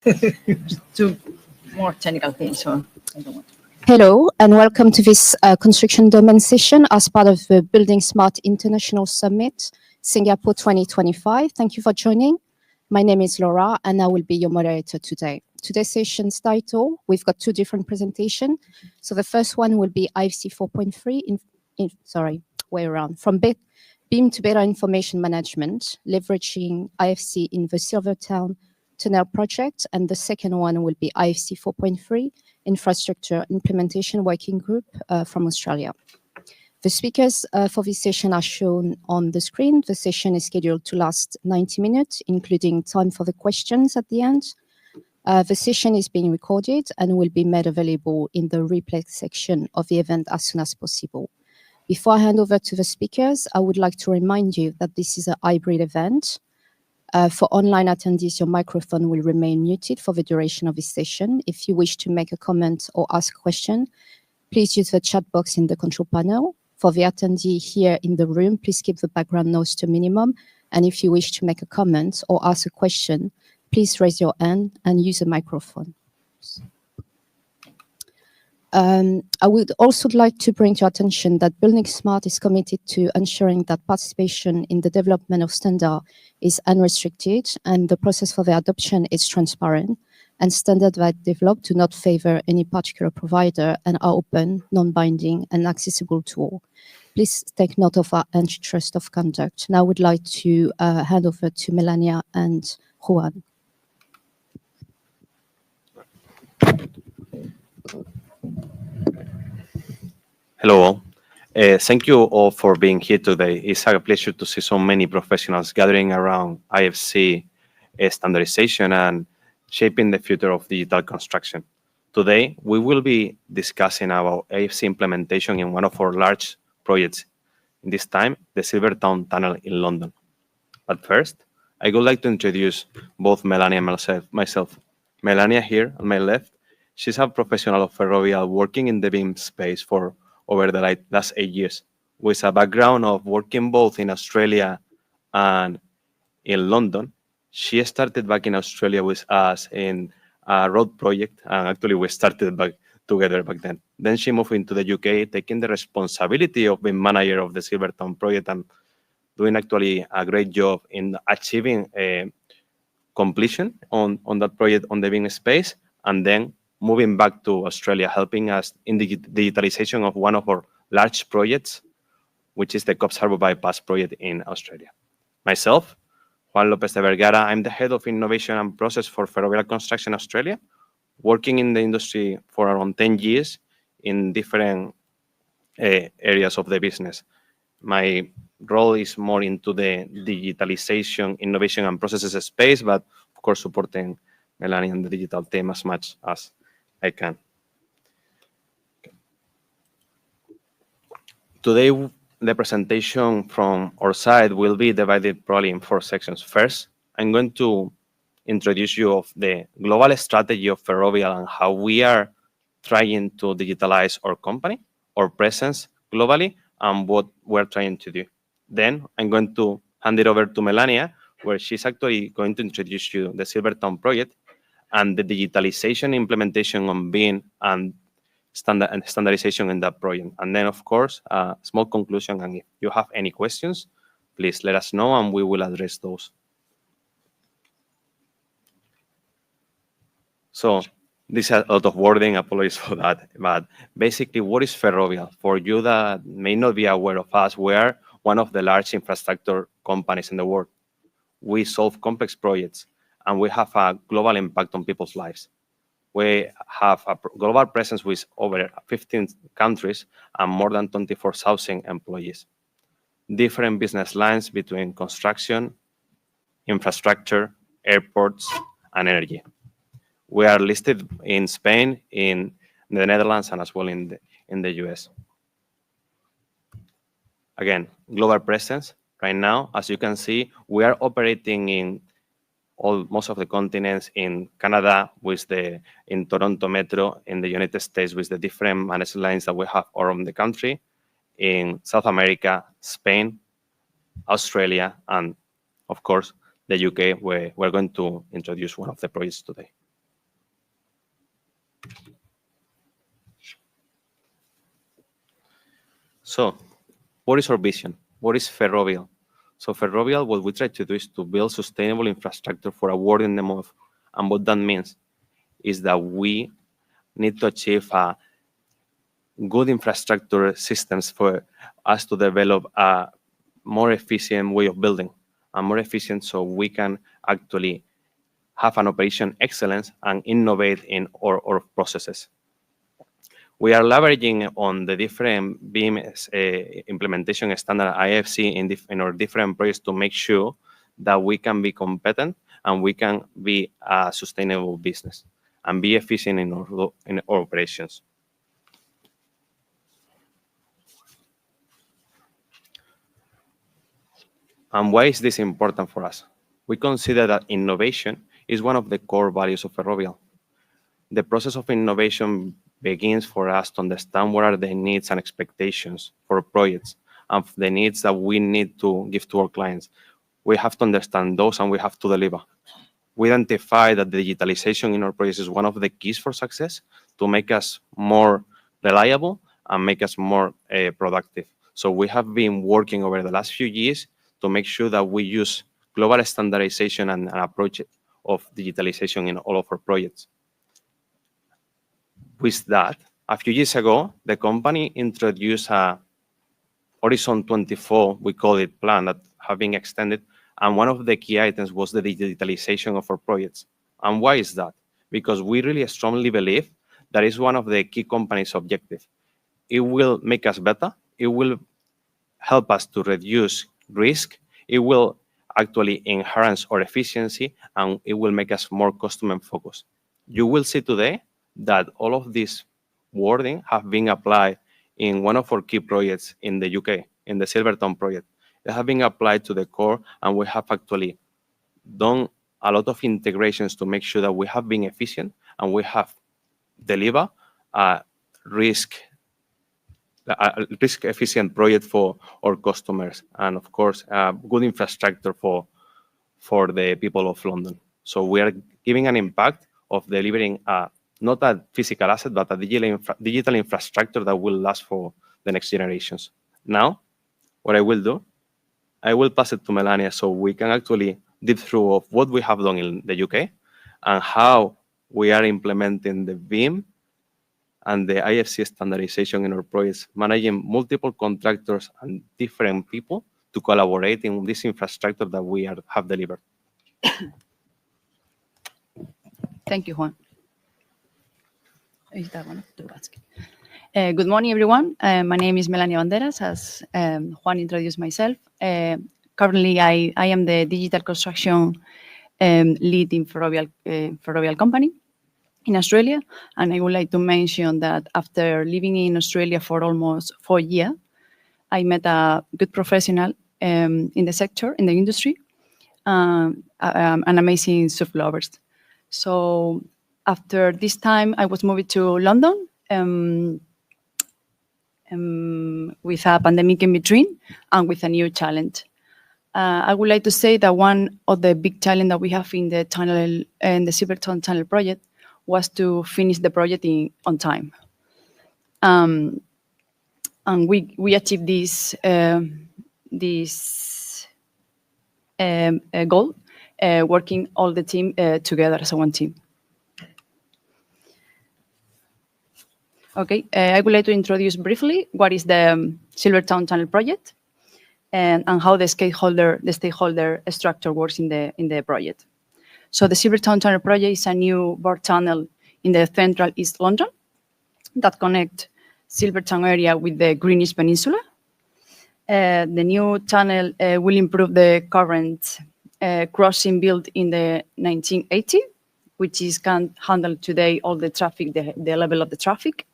to more technical things, so I don't want to. Hello, and welcome to this construction domain session as part of the Building Smart International Summit, Singapore 2025. Thank you for joining. My name is Laura, and I will be your moderator today. Today's session's title, we've got two different presentations. So the first one will be IFC 4.3, from BIM to better information management, leveraging IFC in the Silvertown Tunnel project. And the second one will be IFC 4.3, Infrastructure Implementation Working Group from Australia. The speakers for this session are shown on the screen. The session is scheduled to last 90 minutes, including time for the questions at the end. The session is being recorded and will be made available in the replay section of the event as soon as possible. Before I hand over to the speakers, I would like to remind you that this is a hybrid event. For online attendees, your microphone will remain muted for the duration of this session. If you wish to make a comment or ask a question, please use the chat box in the control panel. For the attendee here in the room, please keep the background noise to minimum. And if you wish to make a comment or ask a question, please raise your hand and use a microphone. I would also like to bring to your attention that Building Smart is committed to ensuring that participation in the development of standard is unrestricted and the process for their adoption is transparent, and standards that developed do not favor any particular provider and are open, non-binding, and accessible to all. Please take note of our antitrust of conduct. Now I would like to hand over to Melania and Juan. Hello all. Thank you all for being here today. It's a pleasure to see so many professionals gathering around IFC standardization and shaping the future of digital construction. Today, we will be discussing about IFC implementation in one of our large projects, in this time, the Silvertown Tunnel in London. But first, I would like to introduce both Melania and myself. Melania here on my left, she's a professional of Ferrovial working in the BIM space for over the last 8 years, with a background of working both in Australia and in London. She started back in Australia with us in a road project, and actually we started back together back then. Then she moved into the UK, taking the responsibility of being manager of the Silvertown project and doing actually a great job in achieving a completion on that project on the BIM space, and then moving back to Australia, helping us in the digitalization of one of our large projects, which is the Cobbs Harbour Bypass project in Australia. Myself, Juan Lopez de Vergara, I'm the head of innovation and process for Ferrovial Construction Australia, working in the industry for around 10 years in different areas of the business. My role is more into the digitalization, innovation, and processes space, but of course supporting Melanie and the digital team as much as I can. Okay. Today, the presentation from our side will be divided probably in 4 sections. First, I'm going to introduce you of the global strategy of Ferrovial and how we are trying to digitalize our company, our presence globally, and what we're trying to do. Then I'm going to hand it over to Melania, where she's actually going to introduce you the Silvertown project and the digitalization implementation on BIM and standardization in that project. And then, of course, a small conclusion. And if you have any questions, please let us know and we will address those. So this is a lot of wording, apologies for that. But basically, what is Ferrovial? For you that may not be aware of us, we are one of the large infrastructure companies in the world. We solve complex projects and we have a global impact on people's lives. We have a global presence with over 15 countries and more than 24,000 employees. Different business lines between construction, infrastructure, airports, and energy. We are listed in Spain, in the Netherlands, and as well in the US. Again, global presence. Right now, as you can see, we are operating in most of the continents, in Canada in Toronto Metro, in the United States with the different managed lines that we have around the country, in South America, Spain, Australia, and of course, the UK, where we're going to introduce one of the projects today. So, what is our vision? What is Ferrovial? So Ferrovial, what we try to do is to build sustainable infrastructure for a world in the move. And what that means is that we need to achieve a good infrastructure systems for us to develop a more efficient way of building, and more efficient so we can actually have an operation excellence and innovate in our processes. We are leveraging on the different BIM implementation standard IFC in our different projects to make sure that we can be competent and we can be a sustainable business and be efficient in our operations. And why is this important for us? We consider that innovation is one of the core values of Ferrovial. The process of innovation begins for us to understand what are the needs and expectations for projects and the needs that we need to give to our clients. We have to understand those and we have to deliver. We identify that digitalization in our projects is one of the keys for success to make us more reliable and make us more productive. So we have been working over the last few years to make sure that we use global standardization and an approach of digitalization in all of our projects. With that, a few years ago, the company introduced a Horizon 24, we call it, plan that have been extended. And one of the key items was the digitalization of our projects. And why is that? Because we really strongly believe that is one of the key company's objectives. It will make us better. It will help us to reduce risk. It will actually enhance our efficiency, and it will make us more customer focused. You will see today that all of this wording have been applied in one of our key projects in the UK, in the Silvertown project. They have been applied to the core, and we have actually done a lot of integrations to make sure that we have been efficient and we have delivered a risk-efficient project for our customers, and of course, a good infrastructure for the people of London. So we are giving an impact of delivering not a physical asset, but a digital infrastructure that will last for the next generations. Now, what I will do, I will pass it to Melania so we can actually deep through of what we have done in the UK and how we are implementing the BIM and the IFC standardization in our projects, managing multiple contractors and different people to collaborate in this infrastructure that we have delivered. Thank you, Juan. Good morning, everyone. My name is Melania Banderas, as Juan introduced myself. Currently, I am the digital construction lead in Ferrovial company in Australia. And I would like to mention that after living in Australia for almost 4 years, I met a good professional in the sector, in the industry, an amazing surf lovers. So after this time, I was moved to London with a pandemic in between and with a new challenge. I would like to say that one of the big challenges that we have in the tunnel, in the Silvertown Tunnel project, was to finish the project on time. And we achieved this goal, working all the team together as one team. Okay, I would like to introduce briefly what is the Silvertown Tunnel project and how the stakeholder structure works in the project. So the Silvertown Tunnel project is a new bored tunnel in the central East London that connects Silvertown area with the Greenwich Peninsula. The new tunnel will improve the current crossing built in the 1980, which can handle today all the traffic, the level of the traffic.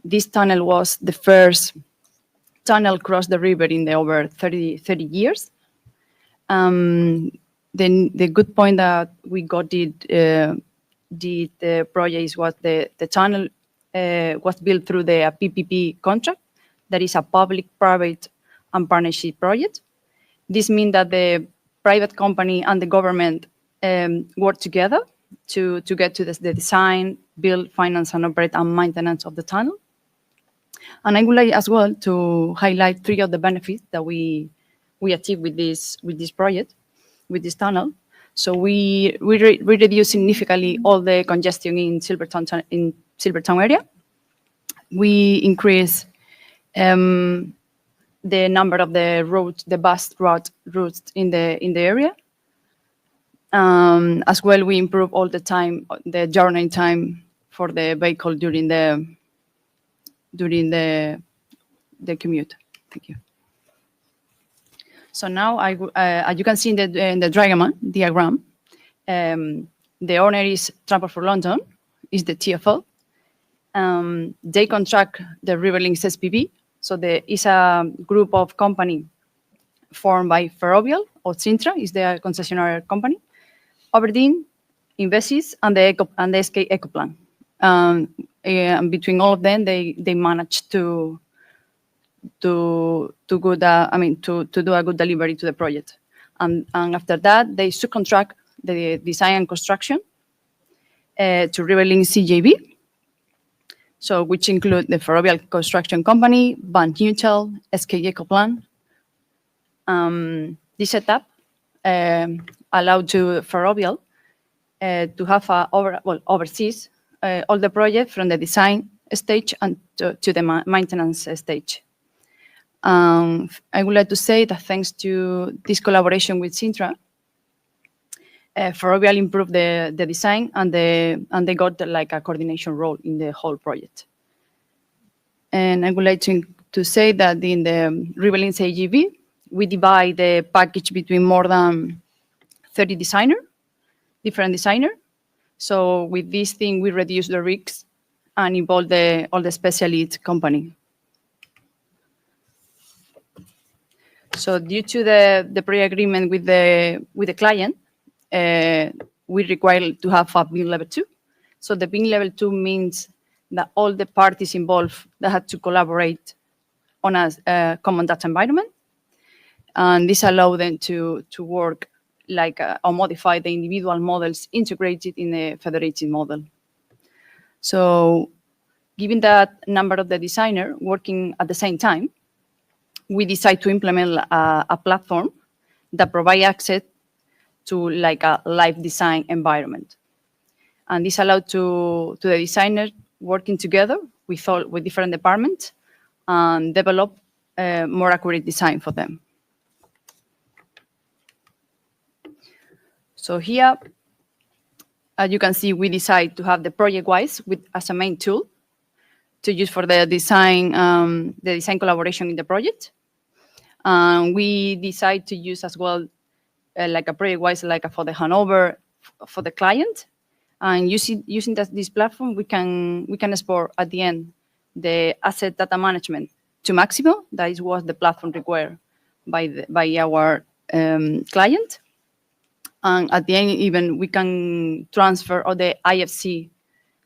This tunnel was the first tunnel across the river in the over 30 years. Then the good point that we got did the project was the tunnel was built through the PPP contract, that is a public, private, and partnership project. This means that the private company and the government work together to get to the design, build, finance, and operate and maintenance of the tunnel. And I would like as well to highlight 3 of the benefits that we achieve with this project, with this tunnel. So we reduce significantly all the congestion in Silvertown area. We increase the number of the routes, the bus routes in the area. As well, we improve all the time, the journey time for the vehicle during the commute. Thank you. So now, as you can see in the diagram, the owner is Transport for London, is the TfL. They contract the Riverlinks SPV. So it's a group of company formed by Ferrovial, or Sintra is the concessionaire company, Aberdeen, Investis, and the SK Ecoplan. And between all of them, they managed to do a good delivery to the project. And after that, they subcontract the design and construction to Riverlinks CJV, so which include the Ferrovial Construction Company, Van Nutel, SK Ecoplan. This setup allowed to Ferrovial to have overseas all the project from the design stage and to the maintenance stage. I would like to say that thanks to this collaboration with Sintra, Ferrovial improved the design and they got like a coordination role in the whole project. And I would like to say that in the Riverlinks AGV, we divide the package between more than 30 different designers. So with this thing, we reduce the risks and involve all the specialist company. So due to the pre-agreement with the client, we require to have a BIM level 2. So the BIM level 2 means that all the parties involved that had to collaborate on a common data environment. And this allows them to work like or modify the individual models integrated in a federated model. So given that number of the designer working at the same time, we decide to implement a platform that provides access to like a live design environment. And this allowed to the designers working together with different departments and develop more accurate design for them. So here, as you can see, we decide to have the project-wise as a main tool to use for the design collaboration in the project. We decide to use as well like a project-wise, like for the handover for the client. And using this platform, we can export at the end the asset data management to Maximo. That is what the platform required by our client. And at the end, even we can transfer all the IFC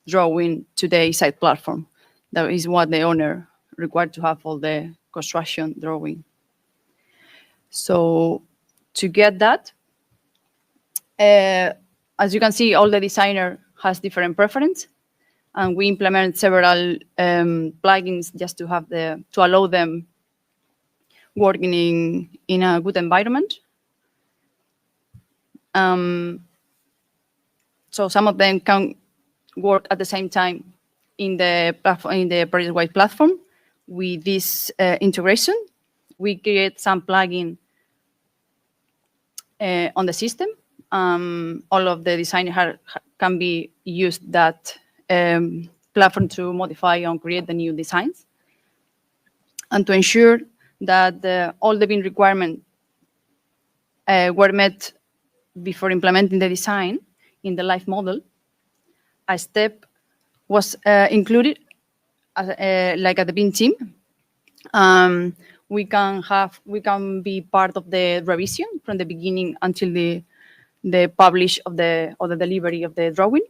drawing to the site platform. That is what the owner required to have all the construction drawing. So to get that, as you can see, all the designer has different preference, and we implement several plugins just to allow them working in a good environment. So some of them can work at the same time in the project-wide platform. With this integration, we create some plugin on the system. All of the designers can be used that platform to modify and create the new designs, and to ensure that all the BIM requirements were met before implementing the design in the live model. A step was included like at the BIM team. We can be part of the revision from the beginning until the publish of the delivery of the drawing.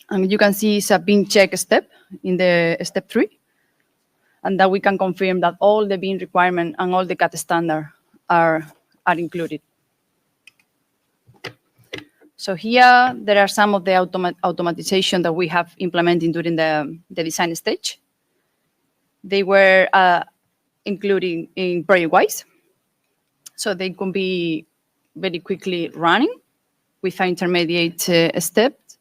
And you can see it's a BIM check step in the step 3, and that we can confirm that all the BIM requirement and all the CAT standard are included. So here, there are some of the automatization that we have implemented during the design stage. They were including in project-wise. So they can be very quickly running with intermediate steps.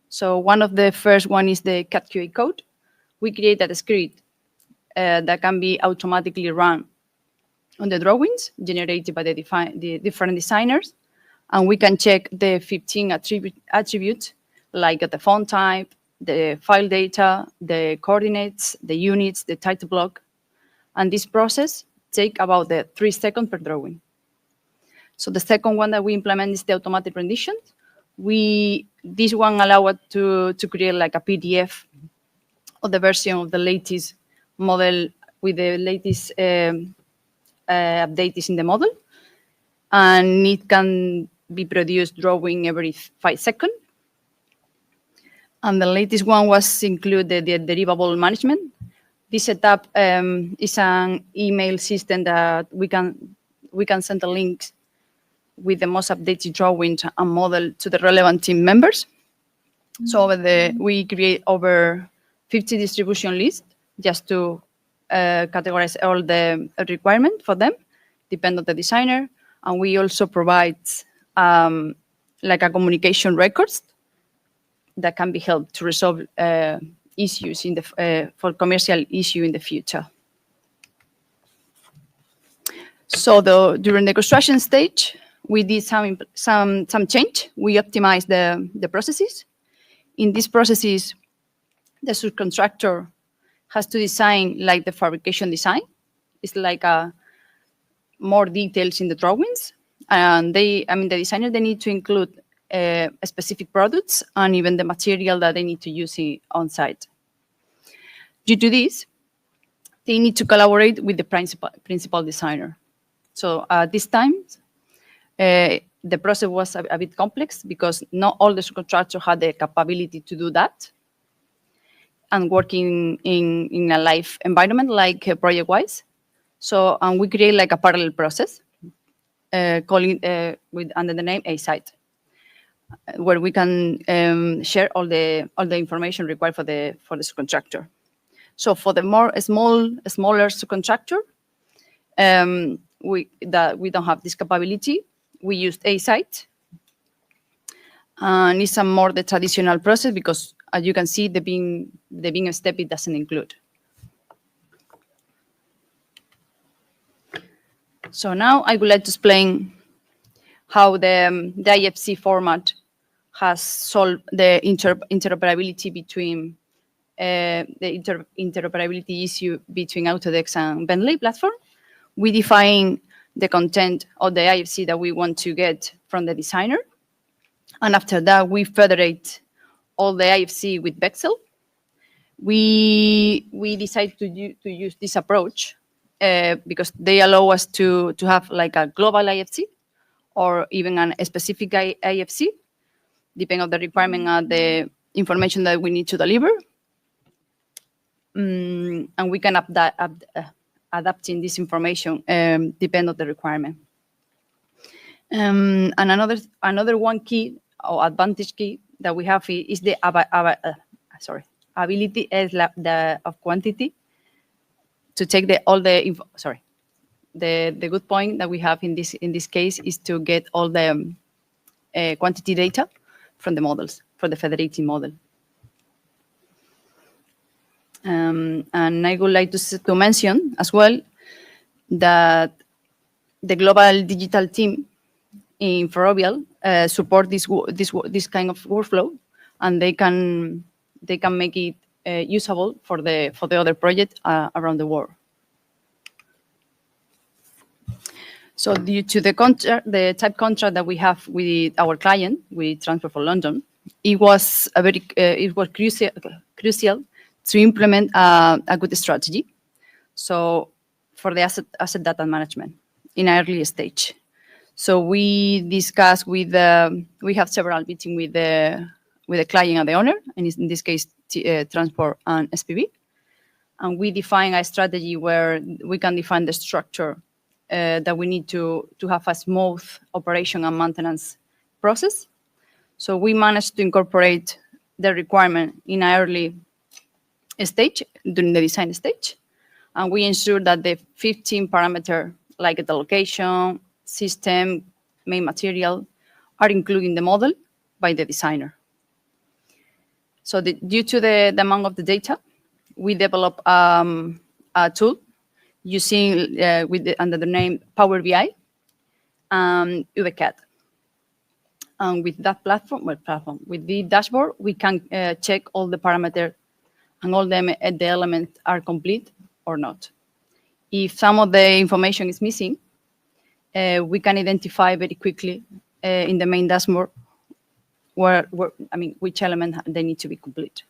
So one of the first one is the CAD QA code. We created a script that can be automatically run on the drawings generated by the different designers. And we can check the 15 attributes like the font type, the file data, the coordinates, the units, the title block. And this process takes about 3 seconds per drawing. So the second one that we implement is the automatic rendition. This one allows us to create like a PDF of the version of the latest model with the latest updates in the model. And it can be produced drawing every 5 seconds. And the latest one was include the deliverable management. This setup is an email system that we can send the links with the most updated drawings and model to the relevant team members. So we create over 50 distribution lists just to categorize all the requirements for them, depend on the designer. And we also provide like a communication records that can be helped to resolve issues in the for commercial issue in the future. So during the construction stage, we did some change. We optimized the processes. In these processes, the subcontractor has to design like the fabrication design. It's like more details in the drawings. And the designer, they need to include specific products and even the material that they need to use on site. Due to this, they need to collaborate with the principal designer. So at this time, the process was a bit complex because not all the subcontractors had the capability to do that and working in a live environment like project-wise. So we create like a parallel process calling under the name A-Site, where we can share all the information required for the subcontractor. So for the smaller subcontractor, we don't have this capability. We used A-Site, and it's a more the traditional process because, as you can see, the being step it doesn't include. So now I would like to explain how the IFC format has solved the interoperability between the interoperability issue between Autodesk and Bentley platform. We define the content of the IFC that we want to get from the designer. And after that, we federate all the IFC with Bexel. We decide to use this approach because they allow us to have like a global IFC or even a specific IFC, depending on the requirement and the information that we need to deliver. And we can adapting this information depend on the requirement. And another one key or advantage key that we have is the ability of quantity to take the good point that we have in this case is to get all the quantity data from the models for the federating model. And I would like to mention as well that the global digital team in Ferrovial support this kind of workflow, and they can make it usable for the other projects around the world. So due to the type contract that we have with our client, with Transport for London, it was crucial to implement a good strategy. So for the asset data management in an early stage. So we discuss we have several meetings with the client and the owner, and in this case, Transport and SPV. And we define a strategy where we can define the structure that we need to have a smooth operation and maintenance process. So we managed to incorporate the requirement in an early stage, during the design stage. And we ensure that the 15 parameters, like the location, system, main material, are included in the model by the designer. So due to the amount of the data, we develop a tool using under the name Power BI and UVCAD. And with that with the dashboard, we can check all the parameters and all the elements are complete or not. If some of the information is missing, we can identify very quickly in the main dashboard which element they need to be complete.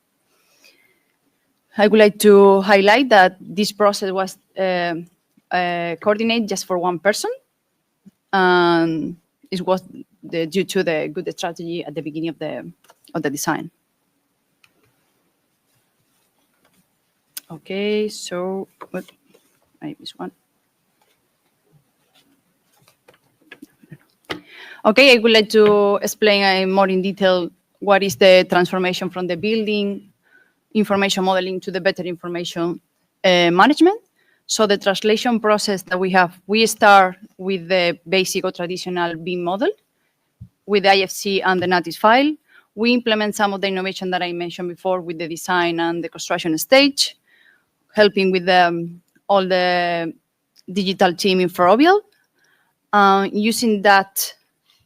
I would like to highlight that this process was coordinated just for one person, and it was due to the good strategy at the beginning of the design. Okay, so I missed one. Okay, I would like to explain more in detail what is the transformation from the building information modeling to the better information management. So the translation process that we have, we start with the basic or traditional BIM model with the IFC and the NATIS file. We implement some of the innovation that I mentioned before with the design and the construction stage, helping with all the digital team in Ferrovial. Using that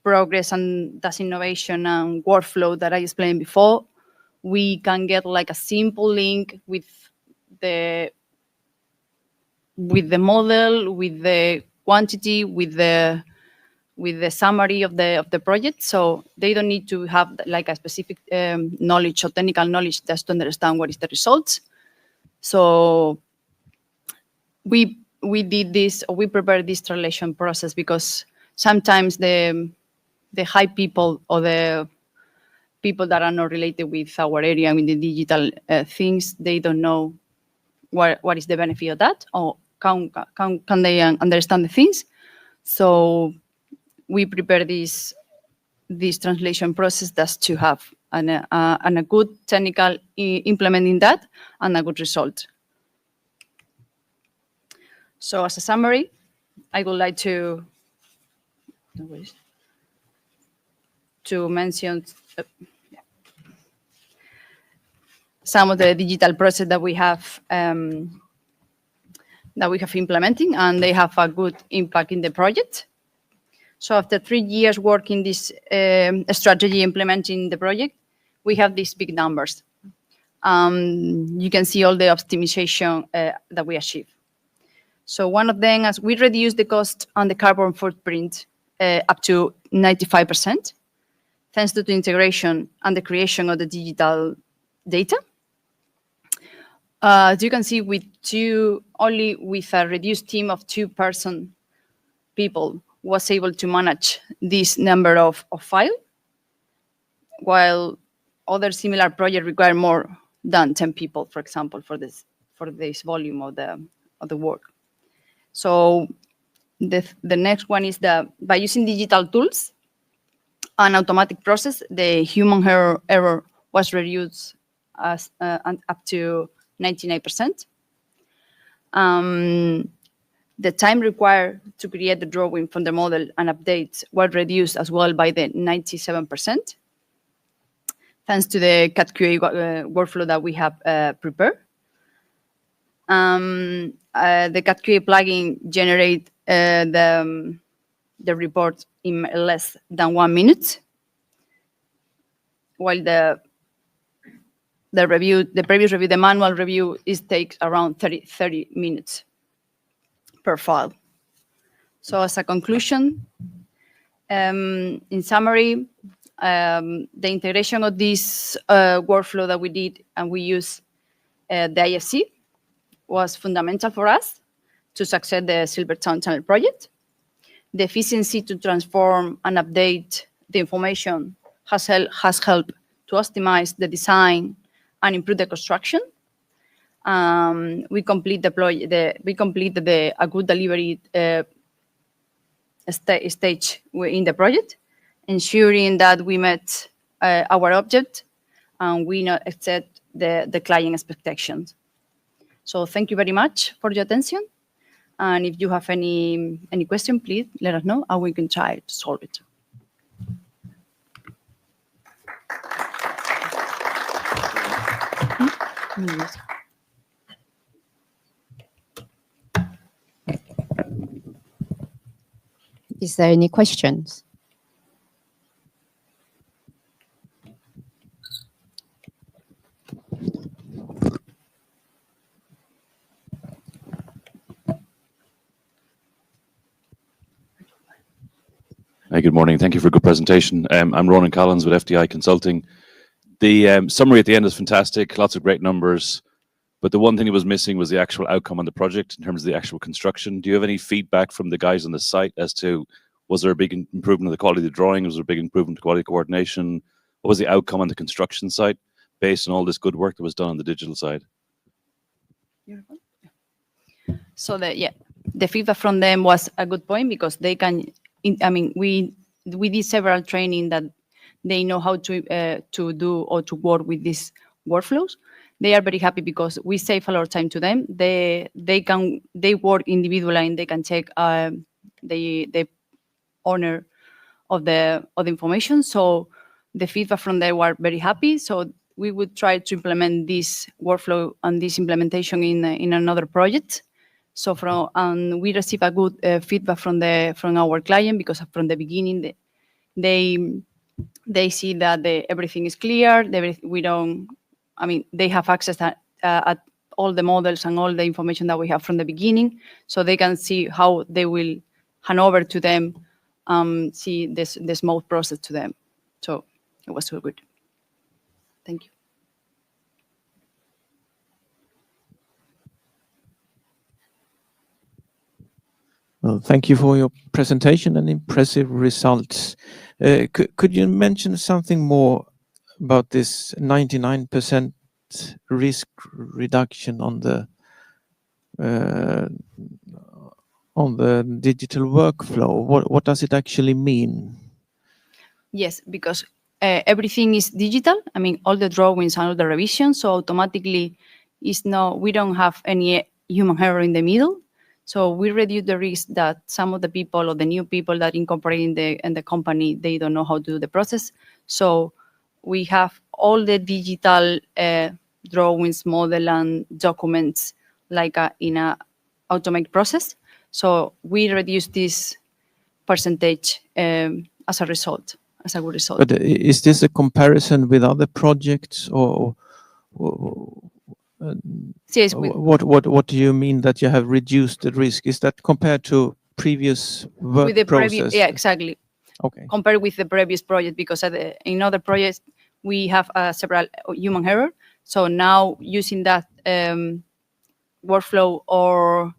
progress and that innovation and workflow that I explained before, we can get like a simple link with the model, with the quantity, with the summary of the project. So they don't need to have like a specific knowledge or technical knowledge just to understand what is the results. So we did this, or we prepared this translation process because sometimes the high people or the people that are not related with our area, with the digital things, they don't know what is the benefit of that, or can they understand the things. So we prepare this translation process just to have a good technical implementing that and a good result. So as a summary, I would like to mention some of the digital process that we have implementing, and they have a good impact in the project. So after 3 years working this strategy implementing the project, we have these big numbers. You can see all the optimization that we achieve. So one of them, as we reduce the cost on the carbon footprint up to 95%, thanks to the integration and the creation of the digital data. As you can see, only with a reduced team of 2 people was able to manage this number of files, while other similar projects require more than 10 people, for example, for this volume of the work. So the next one is by using digital tools and automatic process, the human error was reduced up to 99%. The time required to create the drawing from the model and updates were reduced as well by the 97%, thanks to the CAD QA workflow that we have prepared. The CAD QA plugin generate the report in less than 1 minute, while the previous review, the manual review, takes around 30 minutes per file. So as a conclusion, in summary, the integration of this workflow that we did and we use the IFC was fundamental for us to succeed the Silvertown Tunnel project. The efficiency to transform and update the information has helped to optimize the design and improve the construction. We completed a good delivery stage in the project, ensuring that we met our object, and we not accept the client expectations. So thank you very much for your attention. And if you have any question, please let us know, and we can try to solve it. Is there any questions? Hi, good morning. Thank you for a good presentation. I'm Ronan Collins with FDI Consulting. The summary at the end is fantastic, lots of great numbers, but the one thing that was missing was the actual outcome on the project in terms of the actual construction. Do you have any feedback from the guys on the site as to, was there a big improvement in the quality of the drawing? Was there a big improvement in the quality of coordination? What was the outcome on the construction site based on all this good work that was done on the digital side? So the feedback from them was a good point, because they can. We did several training that they know how to do or to work with these workflows. They are very happy because we save a lot of time to them. They work individually, and they can check the owner of the information. So the feedback from them were very happy. So we would try to implement this workflow and this implementation in another project. So we receive a good feedback from our client, because from the beginning they see that everything is clear. They have access at all the models and all the information that we have from the beginning, so they can see how they will hand over to them, see the smooth process to them. So it was so good. Thank you. Well, thank you for your presentation and impressive results. Could you mention something more about this 99% risk reduction on the digital workflow? What does it actually mean? Yes, because everything is digital. All the drawings and all the revisions, so automatically we don't have any human error in the middle. So we reduce the risk that some of the people or the new people that incorporate in the company, they don't know how to do the process. So we have all the digital drawings, model, and documents in a automated process. So we reduce this percentage as a result, as a good result. But is this a comparison with other projects, or yes, what do you mean that you have reduced the risk? Is that compared to previous work with the process? Yeah, exactly. Okay. Compared with the previous project, because in other projects we have several human error. So now using that workflow or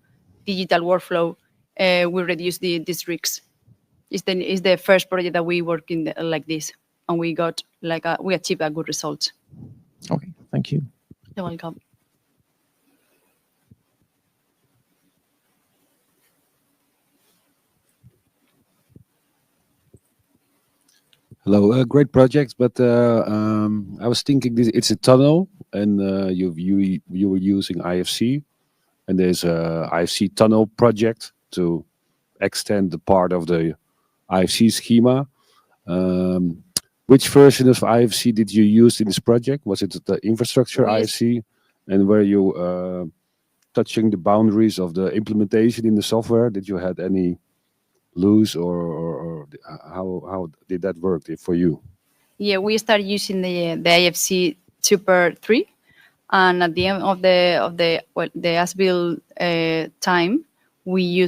digital workflow, we reduce these risks. It's the first project that we work in like this, and we got we achieved a good result. Okay, thank you. You're welcome. Hello, great projects, but I was thinking it's a tunnel, and you were using IFC, and there's a IFC tunnel project to extend the part of the IFC schema. Which version of IFC did you use in this project? Was it the infrastructure IFC, and were you touching the boundaries of the implementation in the software? Did you had any loose, or how did that work for you? Yeah, we started using the IFC Super 3, and at the end of the as-built time, we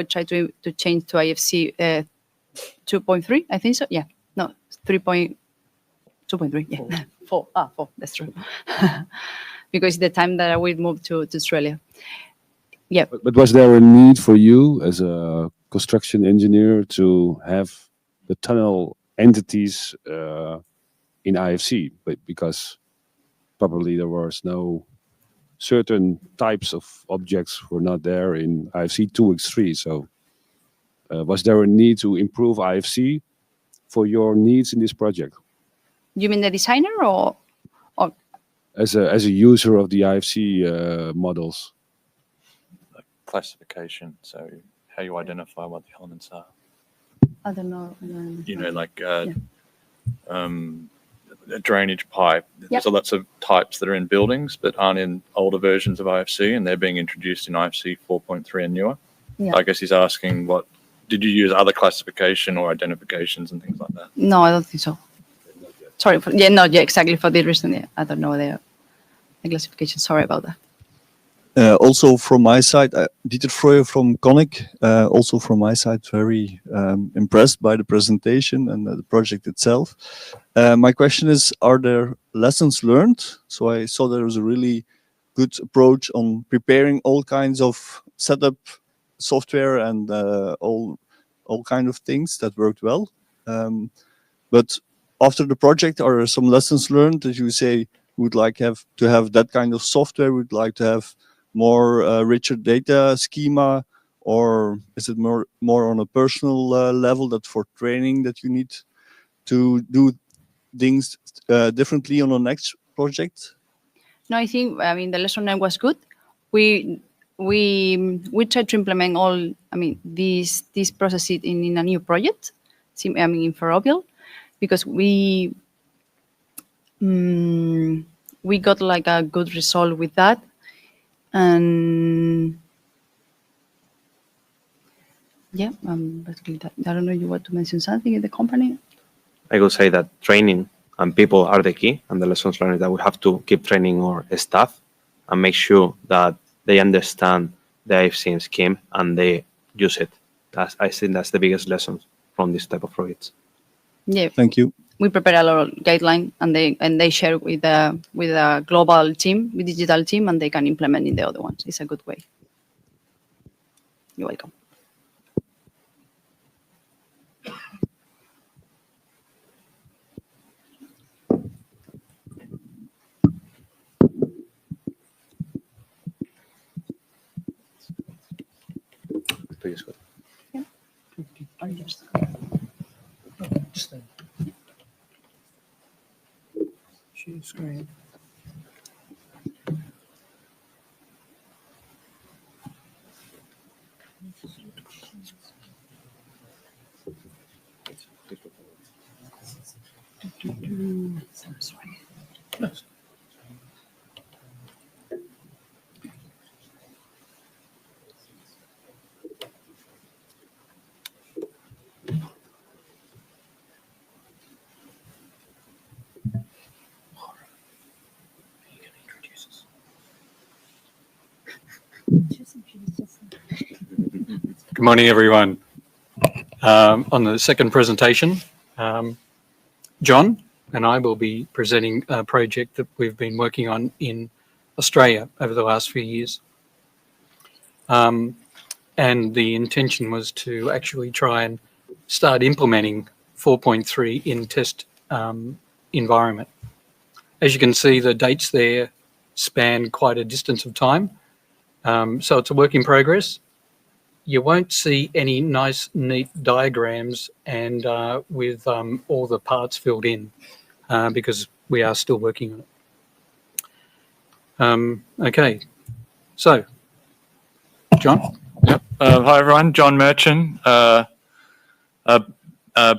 try to change to IFC 2.3, I think so. Yeah, no, 2.3. Yeah, 4. 4. That's true. Because the time that we moved to Australia. Yeah. But was there a need for you as a construction engineer to have the tunnel entities in IFC? But because probably there was no certain types of objects were not there in IFC 2x3. So was there a need to improve IFC for your needs in this project? You mean the designer or as a user of the IFC models? Classification, so how you identify what the elements are. I don't know. You know, like a drainage pipe. There's lots of types that are in buildings but aren't in older versions of IFC, and they're being introduced in IFC 4.3 and newer. Yeah. I guess he's asking, did you use other classification or identifications and things like that? No, I don't think so. Sorry. Exactly for this reason. Yeah, I don't know the classification. Sorry about that. Also from my side, Dieter Freuer from Conic, also from my side, very impressed by the presentation and the project itself. My question is, are there lessons learned? So I saw there was a really good approach on preparing all kinds of setup software and all kind of things that worked well. But after the project, are there some lessons learned that you say would like to have that kind of software, would like to have more richer data schema, or is it more on a personal level that for training that you need to do things differently on the next project? No, I think the lesson learned was good. We tried to implement all these processes in a new project. In Ferrovial, because we got like a good result with that. And yeah, basically that. I don't know, you want to mention something in the company? I would say that training and people are the key, and the lessons learned that we have to keep training our staff and make sure that they understand the IFC scheme and they use it. I think that's the biggest lesson from this type of projects. Yeah. Thank you. We prepare a lot of guidelines and they share with a global team, with digital team, and they can implement in the other ones. It's a good way. You're welcome. Yeah. Screen. Sorry. Good morning, everyone. On the second presentation, John and I will be presenting a project that we've been working on in Australia over the last few years. And the intention was to actually try and start implementing 4.3 in test environment. As you can see, the dates there span quite a distance of time. So it's a work in progress. You won't see any nice, neat diagrams and with all the parts filled in because we are still working on it. Okay, so, John? Yep. Hi, everyone. John Merchant, a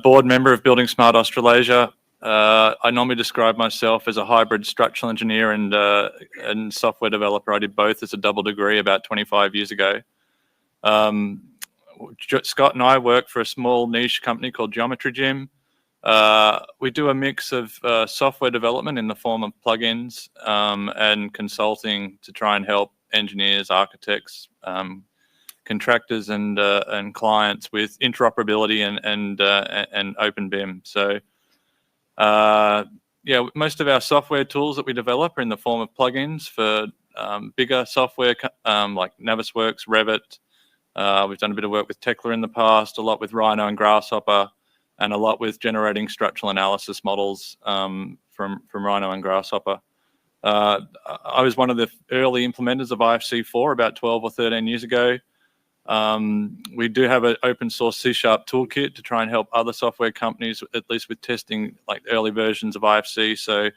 board member of buildingSMART Australasia. I normally describe myself as a hybrid structural engineer and software developer. I did both as a double degree about 25 years ago. Scott and I work for a small niche company called Geometry Gym. We do a mix of software development in the form of plugins and consulting to try and help engineers, architects, contractors, and clients with interoperability and open BIM. So, yeah, most of our software tools that we develop are in the form of plugins for bigger software like Navisworks, Revit. We've done a bit of work with Tekla in the past, a lot with Rhino and Grasshopper, and a lot with generating structural analysis models from Rhino and Grasshopper. I was one of the early implementers of IFC4 about 12 or 13 years ago. We do have an open source C# toolkit to try and help other software companies, at least with testing like early versions of IFC. So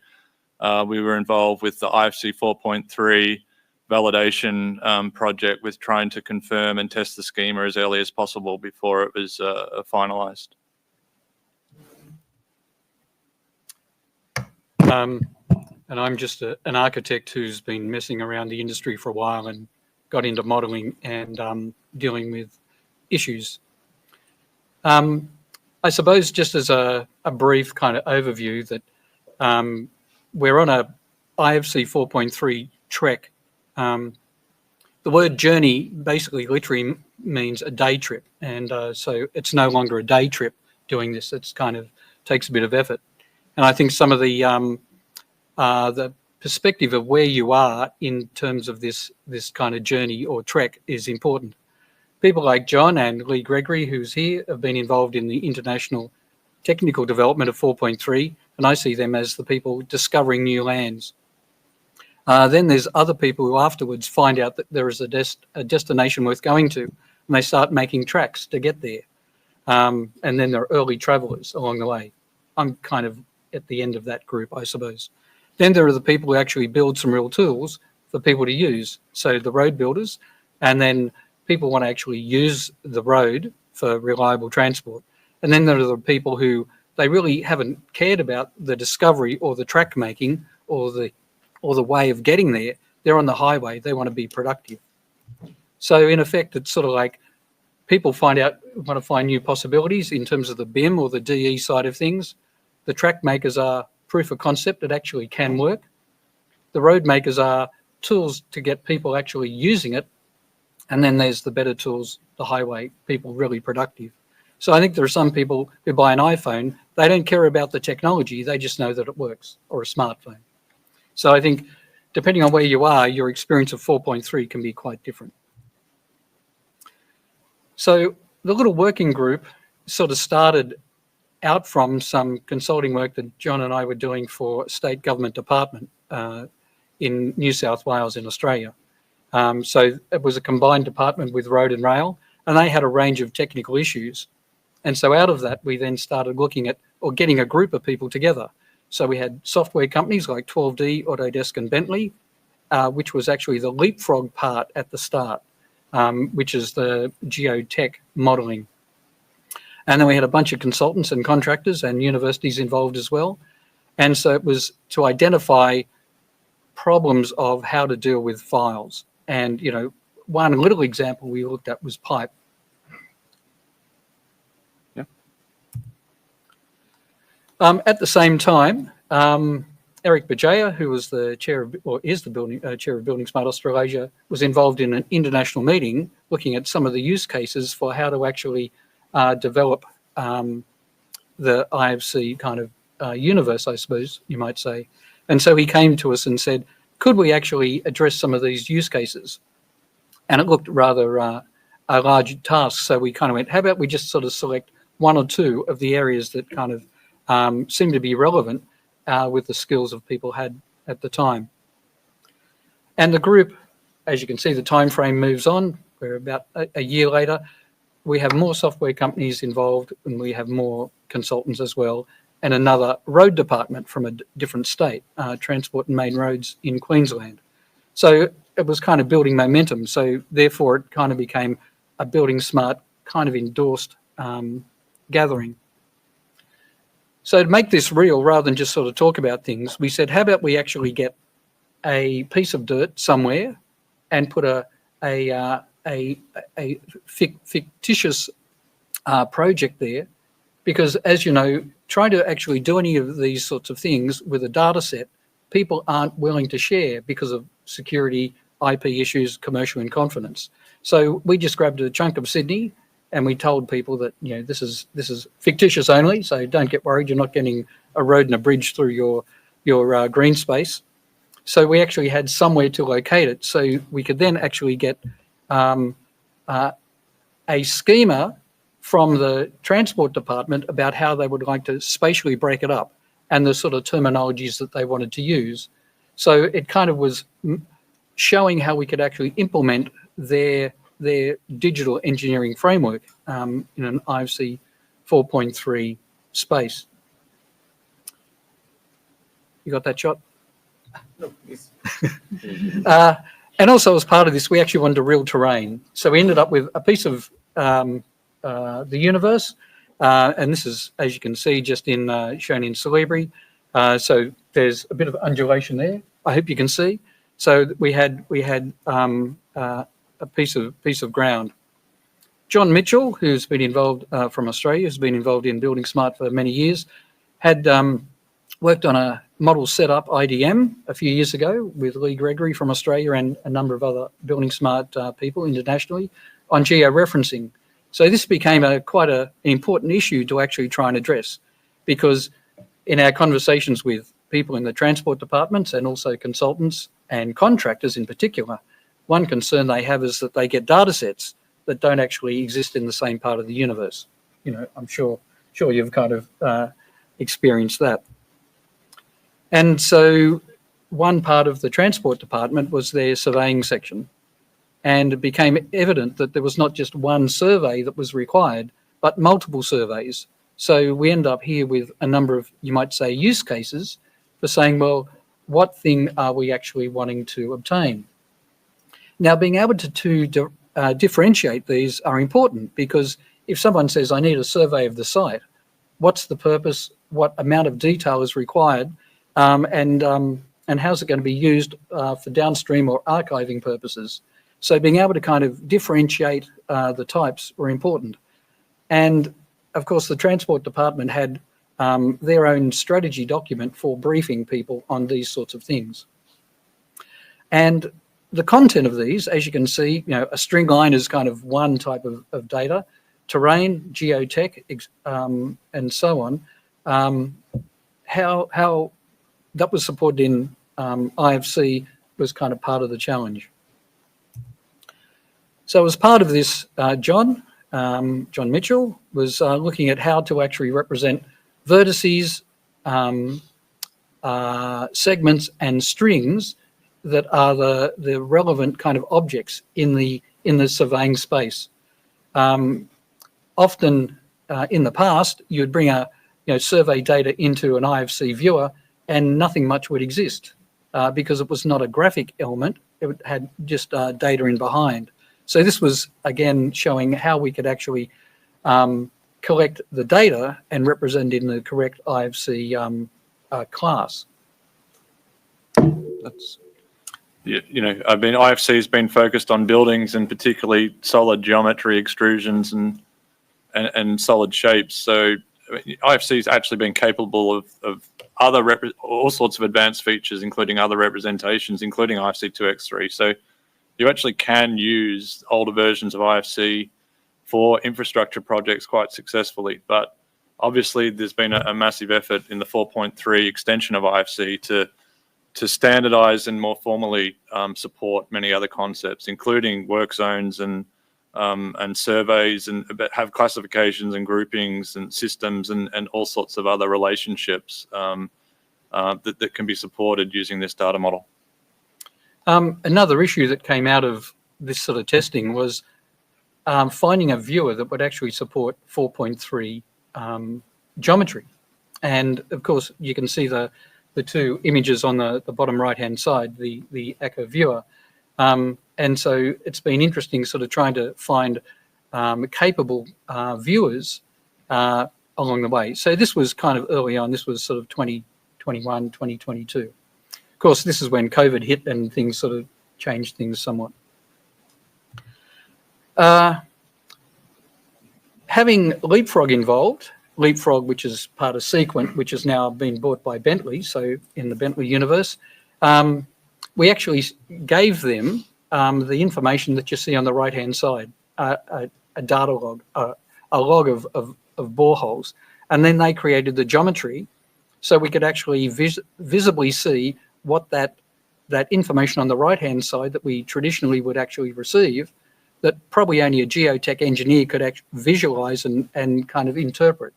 we were involved with the IFC 4.3 validation project with trying to confirm and test the schema as early as possible before it was finalized. And I'm just an architect who's been messing around the industry for a while and got into modeling and dealing with issues. I suppose just as a brief kind of overview that we're on a IFC 4.3 trek. The word journey basically literally means a day trip. And so it's no longer a day trip doing this. It's kind of takes a bit of effort. And I think some of the perspective of where you are in terms of this kind of journey or trek is important. People like John and Lee Gregory, who's here, have been involved in the international technical development of 4.3, and I see them as the people discovering new lands. Then there's other people who afterwards find out that there is a destination worth going to, and they start making tracks to get there. And then there are early travelers along the way. I'm kind of at the end of that group, I suppose. Then there are the people who actually build some real tools for people to use. So the road builders, and then people want to actually use the road for reliable transport. And then there are the people who they really haven't cared about the discovery or the track making or the way of getting there. They're on the highway. They want to be productive. So in effect, it's sort of like people want to find new possibilities in terms of the BIM or the DE side of things. The track makers are proof of concept that actually can work. The road makers are tools to get people actually using it. And then there's the better tools, the highway, people really productive. So I think there are some people who buy an iPhone, they don't care about the technology, they just know that it works, or a smartphone. So I think depending on where you are, your experience of 4.3 can be quite different. So the little working group sort of started out from some consulting work that John and I were doing for a state government department in New South Wales in Australia. So it was a combined department with road and rail, and they had a range of technical issues. And so out of that, we then started looking at or getting a group of people together. So we had software companies like 12D, Autodesk and Bentley, which was actually the leapfrog part at the start, which is the geotech modeling. And then we had a bunch of consultants and contractors and universities involved as well. And so it was to identify problems of how to deal with files. And, you know, one little example we looked at was pipe. Yeah. At the same time, Eric Bajaya, who was the chair of, or is the chair of buildingSMART Australasia, was involved in an international meeting looking at some of the use cases for how to actually develop the IFC kind of universe, I suppose you might say. And so he came to us and said, could we actually address some of these use cases? And it looked rather a large task. So we kind of went, how about we just sort of select one or two of the areas that kind of seem to be relevant with the skills of people had at the time. And the group, as you can see, the time frame moves on. We're about a year later. We have more software companies involved, and we have more consultants as well, and another road department from a different state, Transport and Main Roads in Queensland. So it was kind of building momentum. So therefore, it kind of became a buildingSMART kind of endorsed gathering. So to make this real, rather than just sort of talk about things, we said, how about we actually get a piece of dirt somewhere and put a fictitious project there, because as you know, trying to actually do any of these sorts of things with a data set, people aren't willing to share because of security, IP issues, commercial in confidence. So we just grabbed a chunk of Sydney and we told people that, you know, this is fictitious only, so don't get worried, you're not getting a road and a bridge through your green space. So we actually had somewhere to locate it, so we could then actually get a schema from the transport department about how they would like to spatially break it up and the sort of terminologies that they wanted to use. So it kind of was showing how we could actually implement their their digital engineering framework in an IFC 4.3 space. You got that shot? No, please. And also as part of this, we actually wanted real terrain. So we ended up with a piece of the universe. And this is, as you can see, just shown in Celebri. So there's a bit of undulation there. I hope you can see. So we had a piece of ground. John Mitchell, who's been involved from Australia, has been involved in buildingSMART for many years, had worked on a model setup IDM a few years ago with Lee Gregory from Australia and a number of other buildingSMART people internationally on georeferencing. So this became quite an important issue to actually try and address, because in our conversations with people in the transport departments and also consultants and contractors in particular, one concern they have is that they get data sets that don't actually exist in the same part of the universe. You know, I'm sure you've kind of experienced that. And so one part of the transport department was their surveying section. And it became evident that there was not just one survey that was required, but multiple surveys. So we end up here with a number of, you might say, use cases for saying, well, what thing are we actually wanting to obtain? Now, being able to differentiate these are important, because if someone says, I need a survey of the site, what's the purpose, what amount of detail is required, and how's it going to be used for downstream or archiving purposes? So being able to kind of differentiate the types were important. And of course, the transport department had their own strategy document for briefing people on these sorts of things. And the content of these, as you can see, you know, a string line is kind of one type of data, terrain, geotech, and so on. How that was supported in IFC was kind of part of the challenge. So as part of this, John Mitchell was looking at how to actually represent vertices, segments and strings that are the relevant kind of objects in the surveying space. Often in the past, you would bring survey data into an IFC viewer and nothing much would exist because it was not a graphic element. It had just data in behind. So this was, again, showing how we could actually collect the data and represent in the correct IFC class. That's... IFC has been focused on buildings and particularly solid geometry, extrusions and solid shapes. So IFC has actually been capable of all sorts of advanced features, including other representations, including IFC 2x3. So you actually can use older versions of IFC for infrastructure projects quite successfully. But obviously, there's been a massive effort in the 4.3 extension of IFC to standardize and more formally support many other concepts, including work zones and surveys, and have classifications and groupings and systems and all sorts of other relationships that can be supported using this data model. Another issue that came out of this sort of testing was finding a viewer that would actually support 4.3 geometry. And of course, you can see the two images on the bottom right-hand side, the Echo viewer. And so it's been interesting sort of trying to find capable viewers along the way. So this was kind of early on. This was sort of 2021, 2022. Of course, this is when COVID hit and things sort of changed things somewhat. Having Leapfrog involved, Leapfrog, which is part of Sequent, which has now been bought by Bentley, so in the Bentley universe, we actually gave them the information that you see on the right-hand side, a data log, a log of boreholes, and then they created the geometry so we could actually visibly see what that information on the right-hand side that we traditionally would actually receive, that probably only a geotech engineer could visualize and kind of interpret.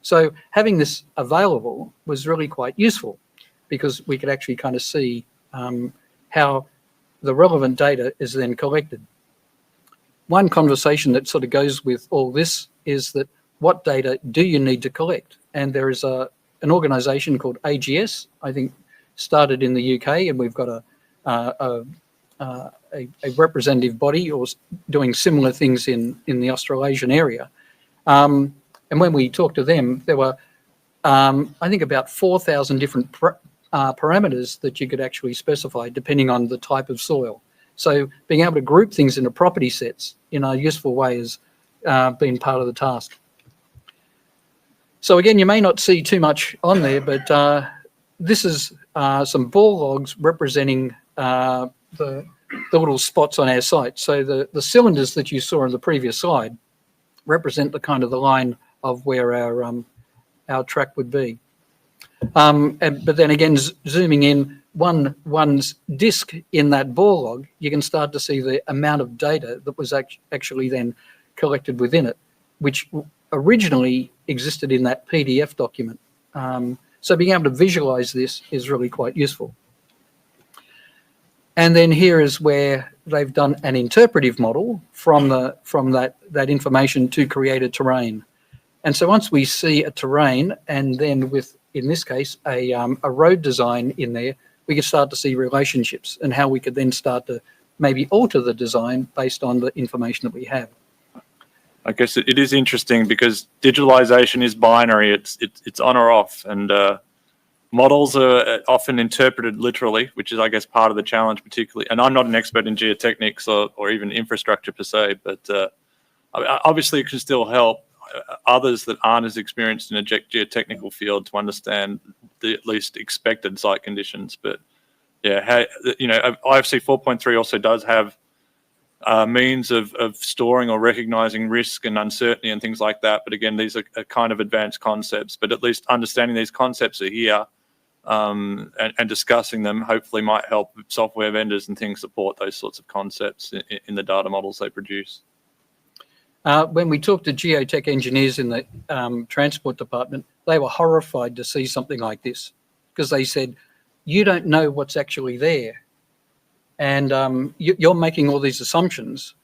So having this available was really quite useful, because we could actually kind of see how the relevant data is then collected. one conversation that sort of goes with all this is that what data do you need to collect? And there is an organisation called AGS, I think, started in the UK, and we've got a representative body or doing similar things in the Australasian area. And when we talked to them, there were, I think, about 4,000 different parameters that you could actually specify depending on the type of soil. So being able to group things into property sets in a useful way has been part of the task. So again, you may not see too much on there, but this is some bore logs representing the little spots on our site. So the cylinders that you saw on the previous slide represent the kind of the line of where our track would be. But then again, zooming in one's disk in that bore log, you can start to see the amount of data that was actually then collected within it, which originally existed in that PDF document. So being able to visualize this is really quite useful. And then here is where they've done an interpretive model from that information to create a terrain. And so once we see a terrain, and then with, in this case, a road design in there, we could start to see relationships and how we could then start to maybe alter the design based on the information that we have. I guess it is interesting because digitalization is binary. It's on or off, and models are often interpreted literally, which is, I guess, part of the challenge particularly. And I'm not an expert in geotechnics or even infrastructure per se, but obviously it can still help others that aren't as experienced in a geotechnical field to understand the at least expected site conditions. But yeah, IFC 4.3 also does have means of storing or recognizing risk and uncertainty and things like that. But again, these are kind of advanced concepts, but at least understanding these concepts are here and discussing them hopefully might help software vendors and things support those sorts of concepts in the data models they produce. When we talked to geotech engineers in the transport department, they were horrified to see something like this because they said, you don't know what's actually there. And you're making all these assumptions.